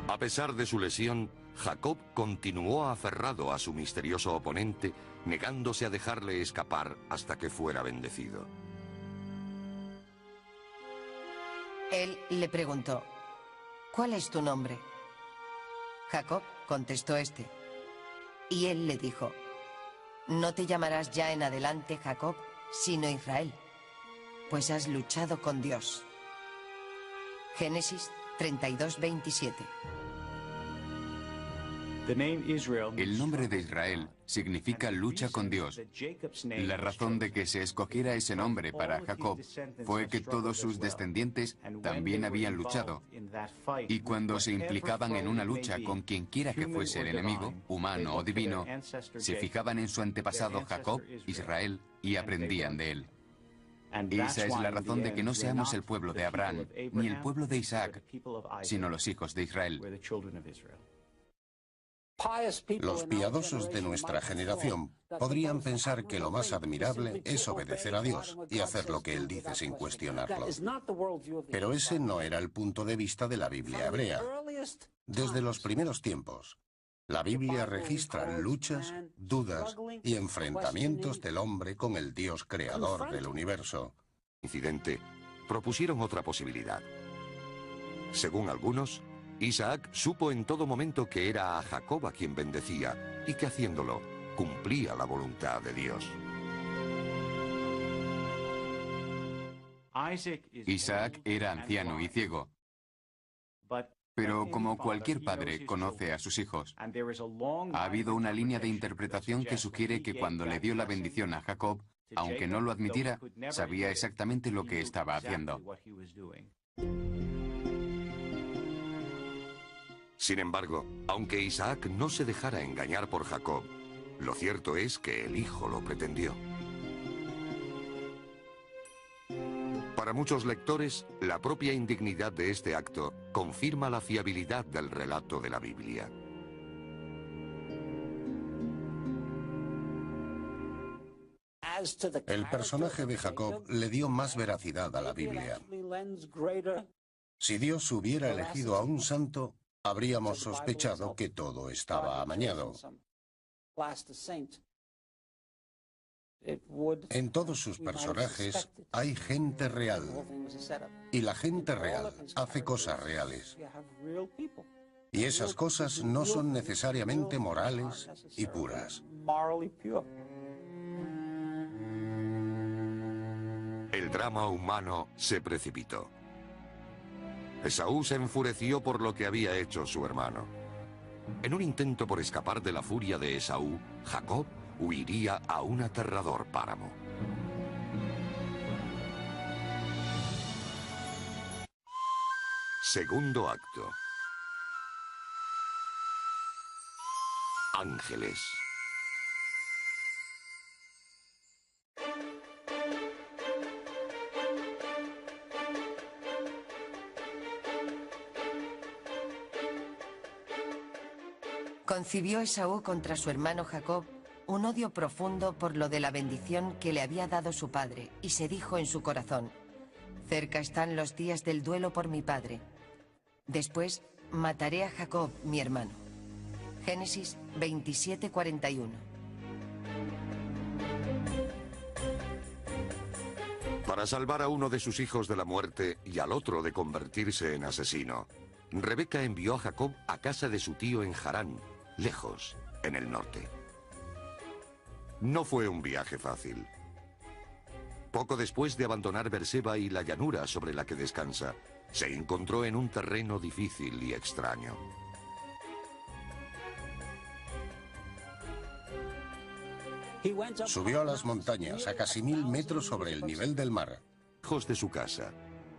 A pesar de su lesión, Jacob continuó aferrado a su misterioso oponente, negándose a dejarle escapar hasta que fuera bendecido. Él le preguntó: ¿cuál es tu nombre? Jacob, contestó este. Y él le dijo: no te llamarás ya en adelante Jacob, sino Israel, pues has luchado con Dios. Génesis 32:27. El nombre de Israel significa lucha con Dios. La razón de que se escogiera ese nombre para Jacob fue que todos sus descendientes también habían luchado. Y cuando se implicaban en una lucha con quien quiera que fuese el enemigo, humano o divino, se fijaban en su antepasado Jacob, Israel, y aprendían de él. Esa es la razón de que no seamos el pueblo de Abraham, ni el pueblo de Isaac, sino los hijos de Israel. Los piadosos de nuestra generación podrían pensar que lo más admirable es obedecer a Dios y hacer lo que Él dice sin cuestionarlo. Pero ese no era el punto de vista de la Biblia hebrea. Desde los primeros tiempos, la Biblia registra luchas, dudas y enfrentamientos del hombre con el Dios creador del universo. Incidente, propusieron otra posibilidad. Según algunos, Isaac supo en todo momento que era a Jacob a quien bendecía y que haciéndolo cumplía la voluntad de Dios. Isaac era anciano y ciego, pero como cualquier padre conoce a sus hijos, ha habido una línea de interpretación que sugiere que cuando le dio la bendición a Jacob, aunque no lo admitiera, sabía exactamente lo que estaba haciendo. Sin embargo, aunque Isaac no se dejara engañar por Jacob, lo cierto es que el hijo lo pretendió. Para muchos lectores, la propia indignidad de este acto confirma la fiabilidad del relato de la Biblia. El personaje de Jacob le dio más veracidad a la Biblia. Si Dios hubiera elegido a un santo, habríamos sospechado que todo estaba amañado. En todos sus personajes hay gente real, y la gente real hace cosas reales. Y esas cosas no son necesariamente morales y puras. El drama humano se precipitó. Esaú se enfureció por lo que había hecho su hermano. En un intento por escapar de la furia de Esaú, Jacob huiría a un aterrador páramo. Segundo acto. Ángeles. Concibió Esaú contra su hermano Jacob un odio profundo por lo de la bendición que le había dado su padre, y se dijo en su corazón: cerca están los días del duelo por mi padre. Después mataré a Jacob, mi hermano. Génesis 27:41. Para salvar a uno de sus hijos de la muerte y al otro de convertirse en asesino, Rebeca envió a Jacob a casa de su tío en Harán, lejos, en el norte. No fue un viaje fácil. Poco después de abandonar Berseba y la llanura sobre la que descansa, se encontró en un terreno difícil y extraño. Subió a las montañas a casi 1000 metros sobre el nivel del mar. Lejos de su casa,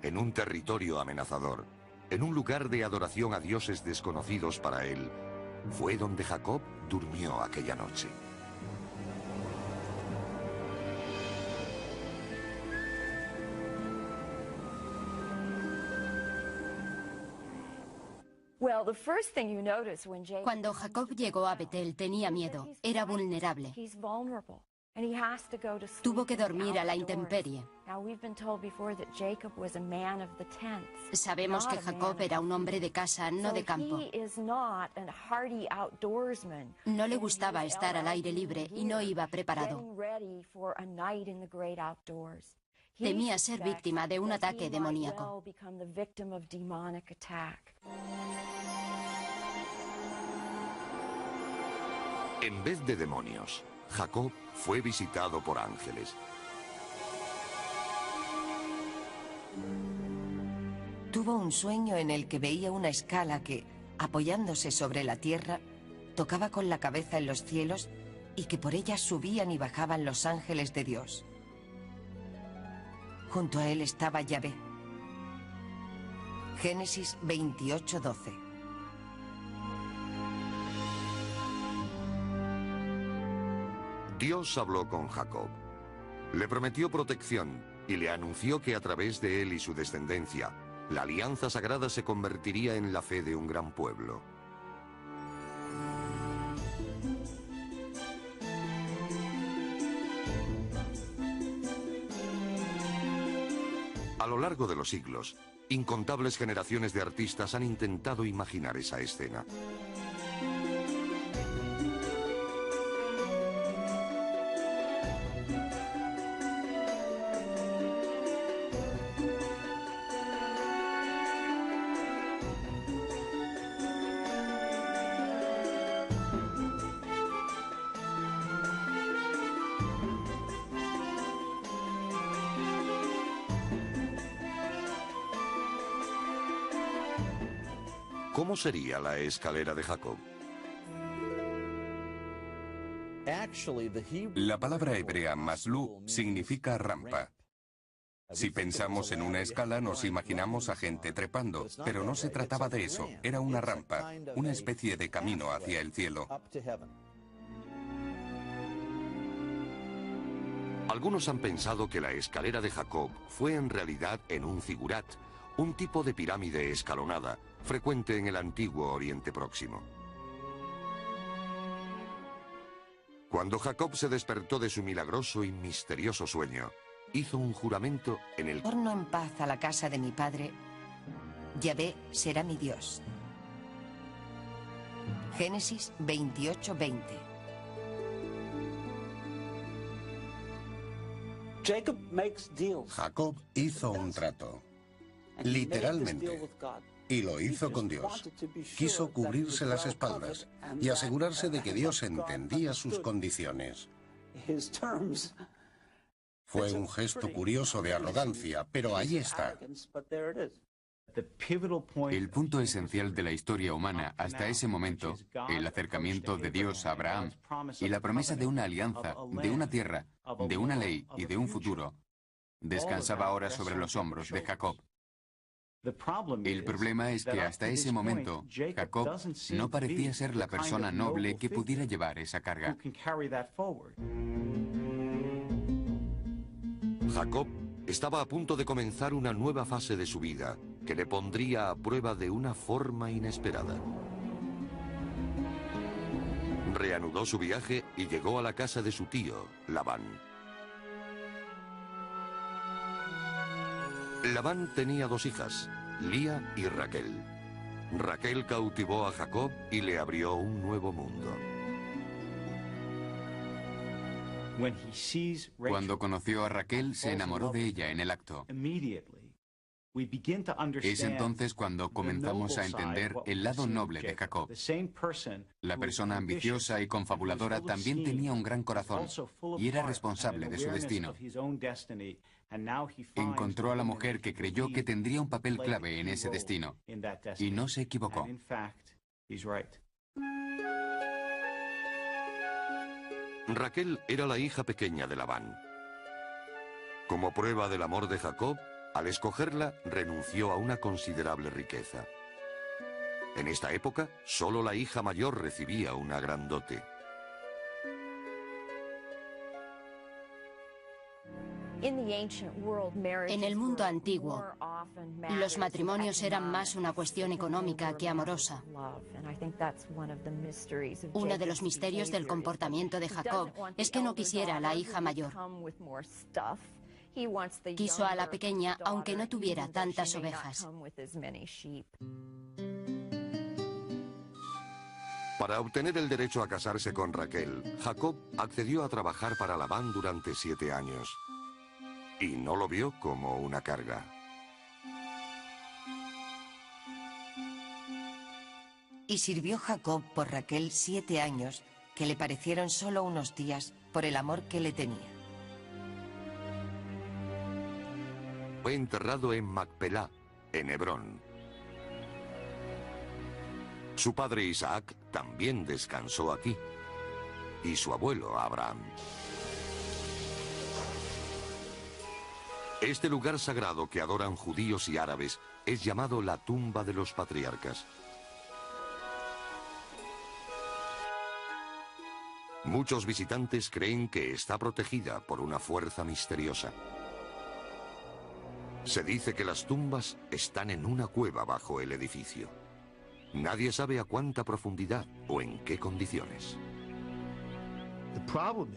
en un territorio amenazador, en un lugar de adoración a dioses desconocidos para él, fue donde Jacob durmió aquella noche. Cuando Jacob llegó a Betel tenía miedo, era vulnerable. Tuvo que dormir a la intemperie. Sabemos que Jacob era un hombre de casa, no de campo. No le gustaba estar al aire libre y no iba preparado. Temía ser víctima de un ataque demoníaco. En vez de demonios, Jacob fue visitado por ángeles. tuvo un sueño en el que veía una escala que, apoyándose sobre la tierra, tocaba con la cabeza en los cielos y que por ella subían y bajaban los ángeles de Dios. Junto a él estaba Yahvé. Génesis 28:12. Dios habló con Jacob. Le prometió protección y le anunció que a través de él y su descendencia, la alianza sagrada se convertiría en la fe de un gran pueblo. A lo largo de los siglos, incontables generaciones de artistas han intentado imaginar esa escena. ¿Cómo sería la escalera de Jacob? La palabra hebrea maslu significa rampa. Si pensamos en una escala nos imaginamos a gente trepando, pero no se trataba de eso, era una rampa, una especie de camino hacia el cielo. Algunos han pensado que la escalera de Jacob fue en realidad en un zigurat, un tipo de pirámide escalonada, frecuente en el antiguo Oriente Próximo. Cuando Jacob se despertó de su milagroso y misterioso sueño, hizo un juramento en el que Torno en paz a la casa de mi padre, Yahvé será mi Dios. Génesis 28:20. Jacob hizo un trato, literalmente, y lo hizo con Dios. Quiso cubrirse las espaldas y asegurarse de que Dios entendía sus condiciones. Fue un gesto curioso de arrogancia, pero ahí está. El punto esencial de la historia humana hasta ese momento, el acercamiento de Dios a Abraham y la promesa de una alianza, de una tierra, de una ley y de un futuro, descansaba ahora sobre los hombros de Jacob. El problema es que hasta ese momento, Jacob no parecía ser la persona noble que pudiera llevar esa carga. Jacob estaba a punto de comenzar una nueva fase de su vida, que le pondría a prueba de una forma inesperada. Reanudó su viaje y llegó a la casa de su tío, Labán. Labán tenía dos hijas, Lía y Raquel. Raquel cautivó a Jacob y le abrió un nuevo mundo. Cuando conoció a Raquel, se enamoró de ella en el acto. Es entonces cuando comenzamos a entender el lado noble de Jacob. La persona ambiciosa y confabuladora también tenía un gran corazón y era responsable de su destino. Encontró a la mujer que creyó que tendría un papel clave en ese destino y no se equivocó. Raquel era la hija pequeña de Labán. Como prueba del amor de Jacob, al escogerla, renunció a una considerable riqueza. En esta época, solo la hija mayor recibía una gran dote. En el mundo antiguo, los matrimonios eran más una cuestión económica que amorosa. Uno de los misterios del comportamiento de Jacob es que no quisiera a la hija mayor. Quiso a la pequeña aunque no tuviera tantas ovejas. Para obtener el derecho a casarse con Raquel, Jacob accedió a trabajar para Labán durante 7 años. Y no lo vio como una carga. Y sirvió Jacob por Raquel 7 años, que le parecieron solo unos días por el amor que le tenía. Fue enterrado en Macpelá, en Hebrón. Su padre Isaac también descansó aquí, y su abuelo Abraham. Este lugar sagrado que adoran judíos y árabes es llamado la tumba de los patriarcas. Muchos visitantes creen que está protegida por una fuerza misteriosa. Se dice que las tumbas están en una cueva bajo el edificio. Nadie sabe a cuánta profundidad o en qué condiciones.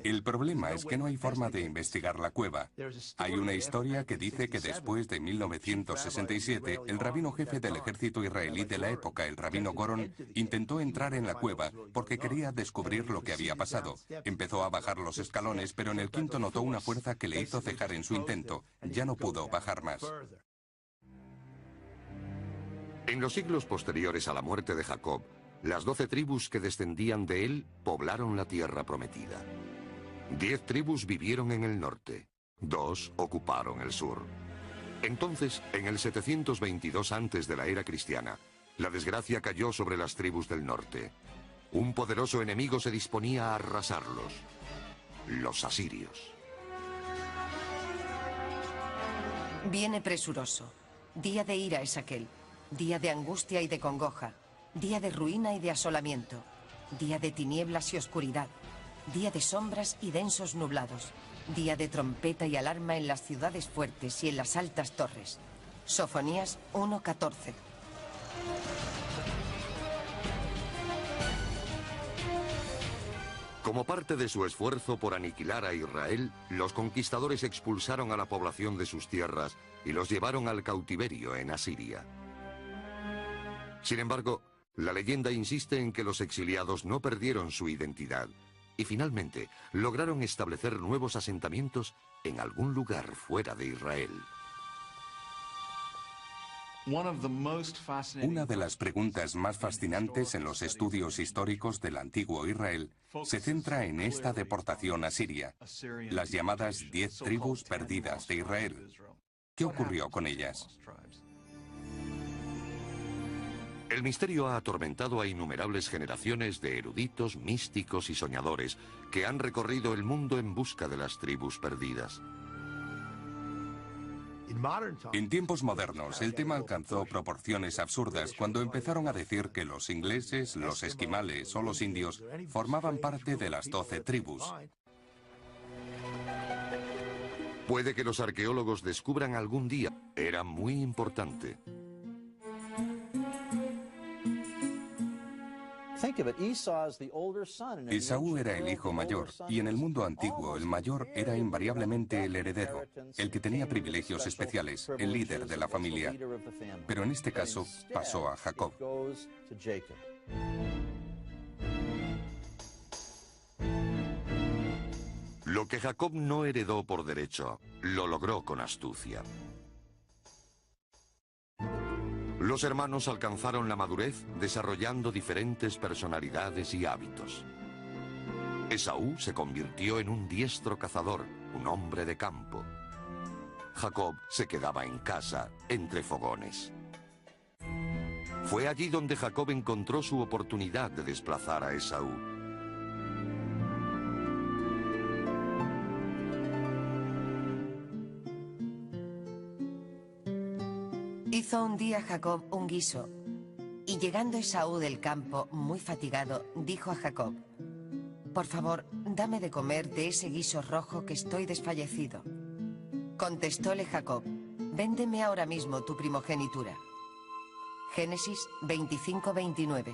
El problema es que no hay forma de investigar la cueva. Hay una historia que dice que después de 1967, el rabino jefe del ejército israelí de la época, el rabino Goron, intentó entrar en la cueva porque quería descubrir lo que había pasado. Empezó a bajar los escalones, pero en el quinto notó una fuerza que le hizo cejar en su intento. Ya no pudo bajar más. En los siglos posteriores a la muerte de Jacob, las 12 tribus que descendían de él poblaron la tierra prometida. 10 tribus vivieron en el norte, 2 ocuparon el sur. Entonces, en el 722 antes de la era cristiana, la desgracia cayó sobre las tribus del norte. Un poderoso enemigo se disponía a arrasarlos: los asirios. Viene presuroso. Día de ira es aquel. Día de angustia y de congoja. Día de ruina y de asolamiento. Día de tinieblas y oscuridad. Día de sombras y densos nublados. Día de trompeta y alarma en las ciudades fuertes y en las altas torres. Sofonías 1:14. Como parte de su esfuerzo por aniquilar a Israel, los conquistadores expulsaron a la población de sus tierras y los llevaron al cautiverio en Asiria. Sin embargo, la leyenda insiste en que los exiliados no perdieron su identidad y finalmente lograron establecer nuevos asentamientos en algún lugar fuera de Israel. Una de las preguntas más fascinantes en los estudios históricos del antiguo Israel se centra en esta deportación a Siria, las llamadas 10 tribus perdidas de Israel. ¿Qué ocurrió con ellas? El misterio ha atormentado a innumerables generaciones de eruditos, místicos y soñadores que han recorrido el mundo en busca de las tribus perdidas. En tiempos modernos, el tema alcanzó proporciones absurdas cuando empezaron a decir que los ingleses, los esquimales o los indios formaban parte de las 12 tribus. Puede que los arqueólogos descubran algún día. Era muy importante. Esaú era el hijo mayor, y en el mundo antiguo el mayor era invariablemente el heredero, el que tenía privilegios especiales, el líder de la familia. Pero en este caso pasó a Jacob. Lo que Jacob no heredó por derecho, lo logró con astucia. Los hermanos alcanzaron la madurez desarrollando diferentes personalidades y hábitos. Esaú se convirtió en un diestro cazador, un hombre de campo. Jacob se quedaba en casa, entre fogones. Fue allí donde Jacob encontró su oportunidad de desplazar a Esaú. Hizo un día Jacob un guiso, y llegando Esaú del campo, muy fatigado, dijo a Jacob: «Por favor, dame de comer de ese guiso rojo que estoy desfallecido». Contestóle Jacob: «Véndeme ahora mismo tu primogenitura». Génesis 25:29.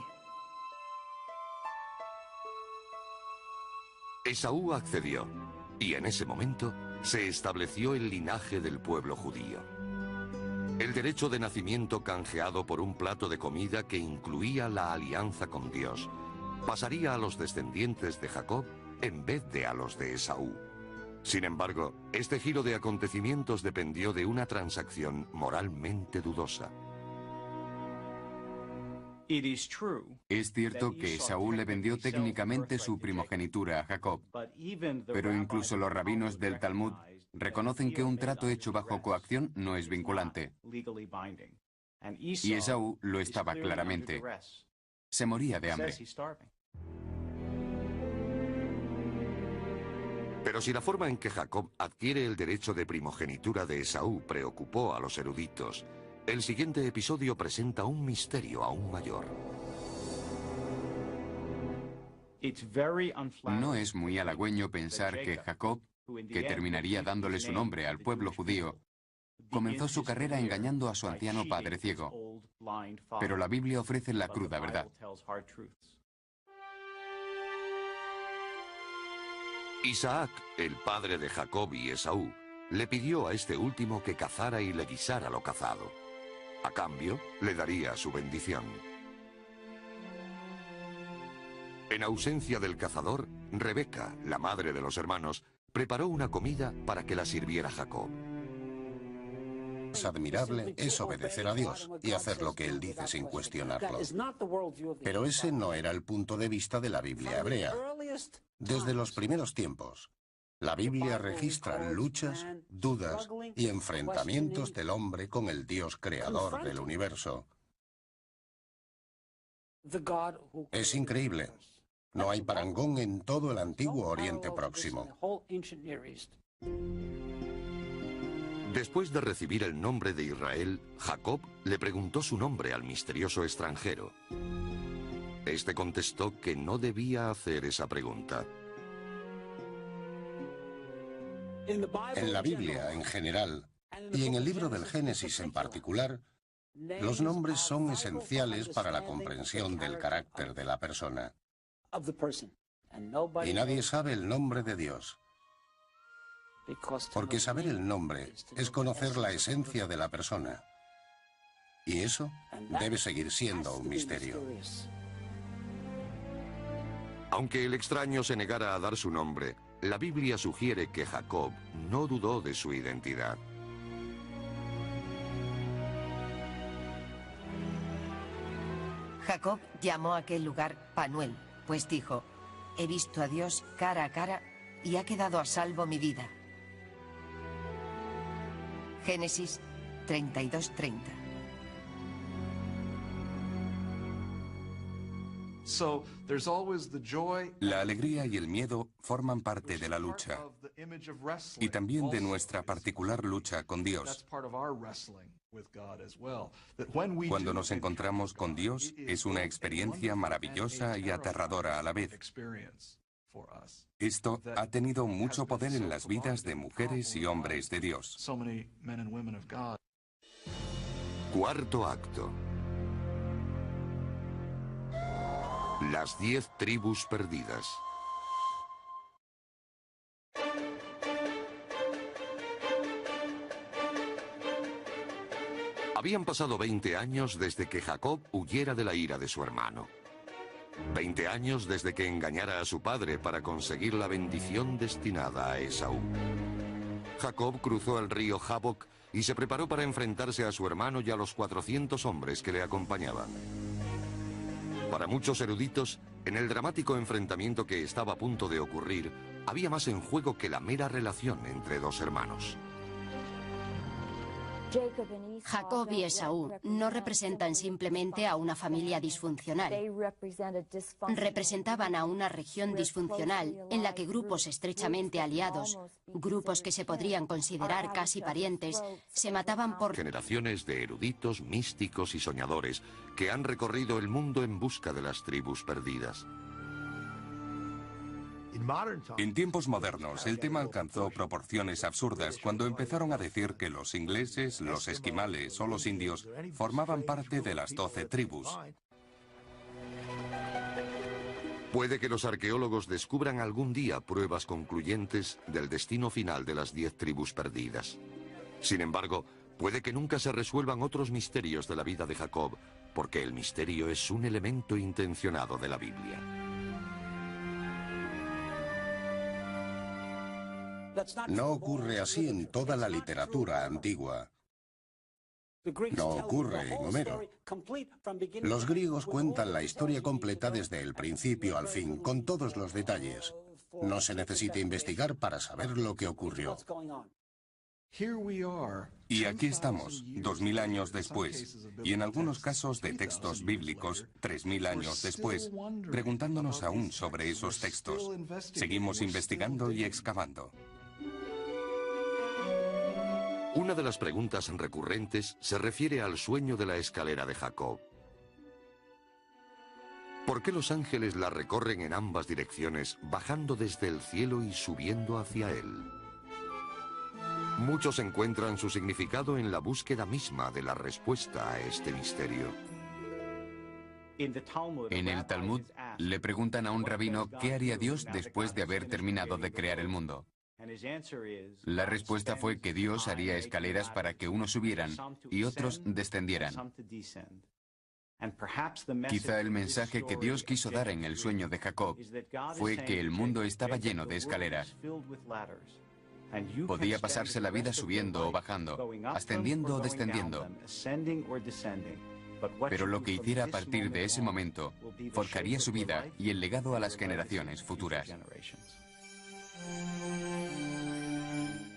Esaú accedió, y en ese momento se estableció el linaje del pueblo judío. El derecho de nacimiento canjeado por un plato de comida que incluía la alianza con Dios pasaría a los descendientes de Jacob en vez de a los de Esaú. Sin embargo, este giro de acontecimientos dependió de una transacción moralmente dudosa. Es cierto que Esaú le vendió técnicamente su primogenitura a Jacob, pero incluso los rabinos del Talmud reconocen que un trato hecho bajo coacción no es vinculante. Y Esaú lo estaba claramente. Se moría de hambre. Pero si la forma en que Jacob adquiere el derecho de primogenitura de Esaú preocupó a los eruditos, el siguiente episodio presenta un misterio aún mayor. No es muy halagüeño pensar que Jacob, que terminaría dándole su nombre al pueblo judío, comenzó su carrera engañando a su anciano padre ciego. Pero la Biblia ofrece la cruda verdad. Isaac, el padre de Jacob y Esaú, le pidió a este último que cazara y le guisara lo cazado. A cambio, le daría su bendición. En ausencia del cazador, Rebeca, la madre de los hermanos, preparó una comida para que la sirviera Jacob. Más admirable es obedecer a Dios y hacer lo que Él dice sin cuestionarlo. Pero ese no era el punto de vista de la Biblia hebrea. Desde los primeros tiempos, la Biblia registra luchas, dudas y enfrentamientos del hombre con el Dios creador del universo. Es increíble. No hay parangón en todo el antiguo Oriente Próximo. Después de recibir el nombre de Israel, Jacob le preguntó su nombre al misterioso extranjero. Este contestó que no debía hacer esa pregunta. En la Biblia en general, y en el libro del Génesis en particular, los nombres son esenciales para la comprensión del carácter de la persona. Y nadie sabe el nombre de Dios. Porque saber el nombre es conocer la esencia de la persona. Y eso debe seguir siendo un misterio. Aunque el extraño se negara a dar su nombre, la Biblia sugiere que Jacob no dudó de su identidad. Jacob llamó a aquel lugar Panuel, pues dijo: he visto a Dios cara a cara y ha quedado a salvo mi vida. Génesis 32:30. La alegría y el miedo forman parte de la lucha y también de nuestra particular lucha con Dios. Cuando nos encontramos con Dios, es una experiencia maravillosa y aterradora a la vez. Esto ha tenido mucho poder en las vidas de mujeres y hombres de Dios. Cuarto acto. Las 10 tribus perdidas. Habían pasado 20 años desde que Jacob huyera de la ira de su hermano. 20 años desde que engañara a su padre para conseguir la bendición destinada a Esaú. Jacob cruzó el río Jaboc y se preparó para enfrentarse a su hermano y a los 400 hombres que le acompañaban. Para muchos eruditos, en el dramático enfrentamiento que estaba a punto de ocurrir, había más en juego que la mera relación entre dos hermanos. Jacob y Esaú no representan simplemente a una familia disfuncional. Representaban a una región disfuncional en la que grupos estrechamente aliados, grupos que se podrían considerar casi parientes, se mataban por generaciones de eruditos, místicos y soñadores que han recorrido el mundo en busca de las tribus perdidas. En tiempos modernos, el tema alcanzó proporciones absurdas cuando empezaron a decir que los ingleses, los esquimales o los indios formaban parte de las 12 tribus. Puede que los arqueólogos descubran algún día pruebas concluyentes del destino final de las 10 tribus perdidas. Sin embargo, puede que nunca se resuelvan otros misterios de la vida de Jacob, porque el misterio es un elemento intencionado de la Biblia. No ocurre así en toda la literatura antigua. No ocurre en Homero. Los griegos cuentan la historia completa desde el principio al fin, con todos los detalles. No se necesita investigar para saber lo que ocurrió. Y aquí estamos, 2000 años después, y en algunos casos de textos bíblicos, 3000 años después, preguntándonos aún sobre esos textos. Seguimos investigando y excavando. Una de las preguntas recurrentes se refiere al sueño de la escalera de Jacob. ¿Por qué los ángeles la recorren en ambas direcciones, bajando desde el cielo y subiendo hacia él? Muchos encuentran su significado en la búsqueda misma de la respuesta a este misterio. En el Talmud le preguntan a un rabino qué haría Dios después de haber terminado de crear el mundo. La respuesta fue que Dios haría escaleras para que unos subieran y otros descendieran. Quizá el mensaje que Dios quiso dar en el sueño de Jacob fue que el mundo estaba lleno de escaleras. Podía pasarse la vida subiendo o bajando, ascendiendo o descendiendo. Pero lo que hiciera a partir de ese momento forjaría su vida y el legado a las generaciones futuras.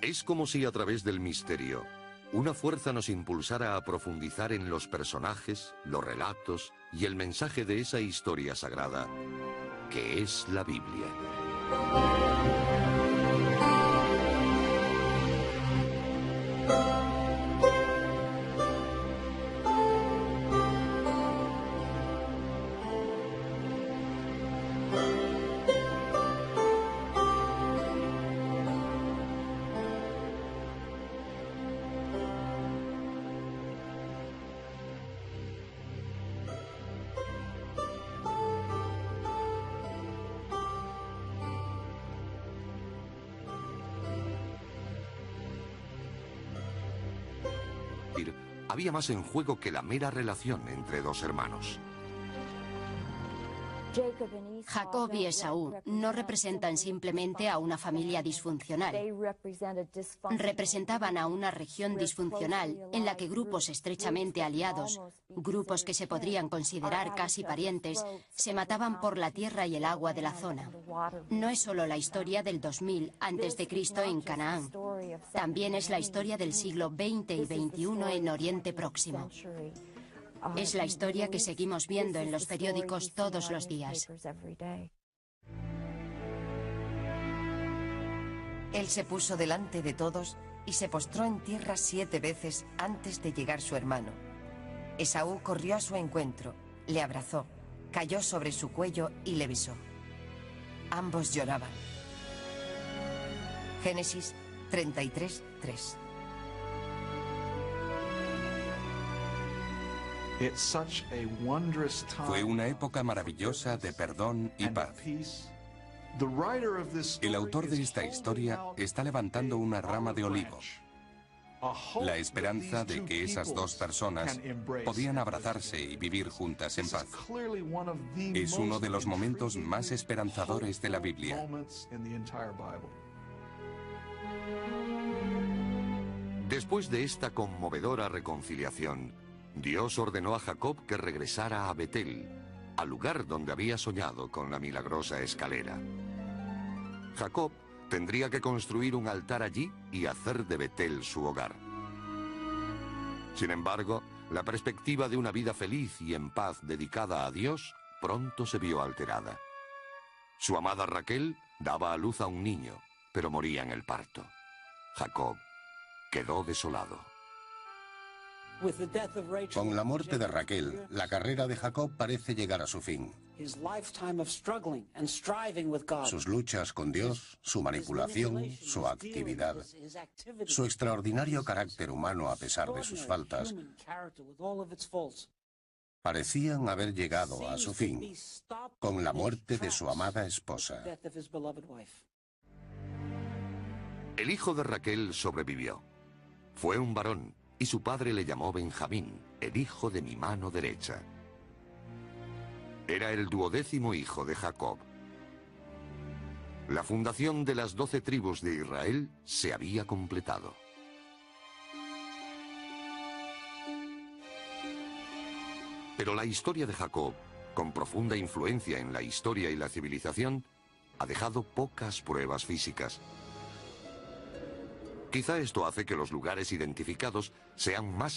Es como si a través del misterio, una fuerza nos impulsara a profundizar en los personajes, los relatos y el mensaje de esa historia sagrada, que es la Biblia. Había más en juego que la mera relación entre dos hermanos. Jacob y Esaú no representan simplemente a una familia disfuncional. Representaban a una región disfuncional en la que grupos estrechamente aliados, grupos que se podrían considerar casi parientes, se mataban por la tierra y el agua de la zona. No es solo la historia del 2000 a.C. en Canaán, también es la historia del siglo XX y XXI en Oriente Próximo. Es la historia que seguimos viendo en los periódicos todos los días. Él se puso delante de todos y se postró en tierra 7 veces antes de llegar su hermano. Esaú corrió a su encuentro, le abrazó, cayó sobre su cuello y le besó. Ambos lloraban. Génesis 33:3. Fue una época maravillosa de perdón y paz. El autor de esta historia está levantando una rama de olivo. La esperanza de que esas dos personas podían abrazarse y vivir juntas en paz. Es uno de los momentos más esperanzadores de la Biblia. Después de esta conmovedora reconciliación, Dios ordenó a Jacob que regresara a Betel, al lugar donde había soñado con la milagrosa escalera. Jacob tendría que construir un altar allí y hacer de Betel su hogar. Sin embargo, la perspectiva de una vida feliz y en paz dedicada a Dios pronto se vio alterada. Su amada Raquel daba a luz a un niño, pero moría en el parto. Jacob quedó desolado. Con la muerte de Raquel, la carrera de Jacob parece llegar a su fin. Sus luchas con Dios, su manipulación, su actividad, su extraordinario carácter humano a pesar de sus faltas, parecían haber llegado a su fin con la muerte de su amada esposa. El hijo de Raquel sobrevivió. Fue un varón, y su padre le llamó Benjamín, el hijo de mi mano derecha. Era el 12º hijo de Jacob. La fundación de las 12 tribus de Israel se había completado. Pero la historia de Jacob, con profunda influencia en la historia y la civilización, ha dejado pocas pruebas físicas. Quizá esto hace que los lugares identificados sean más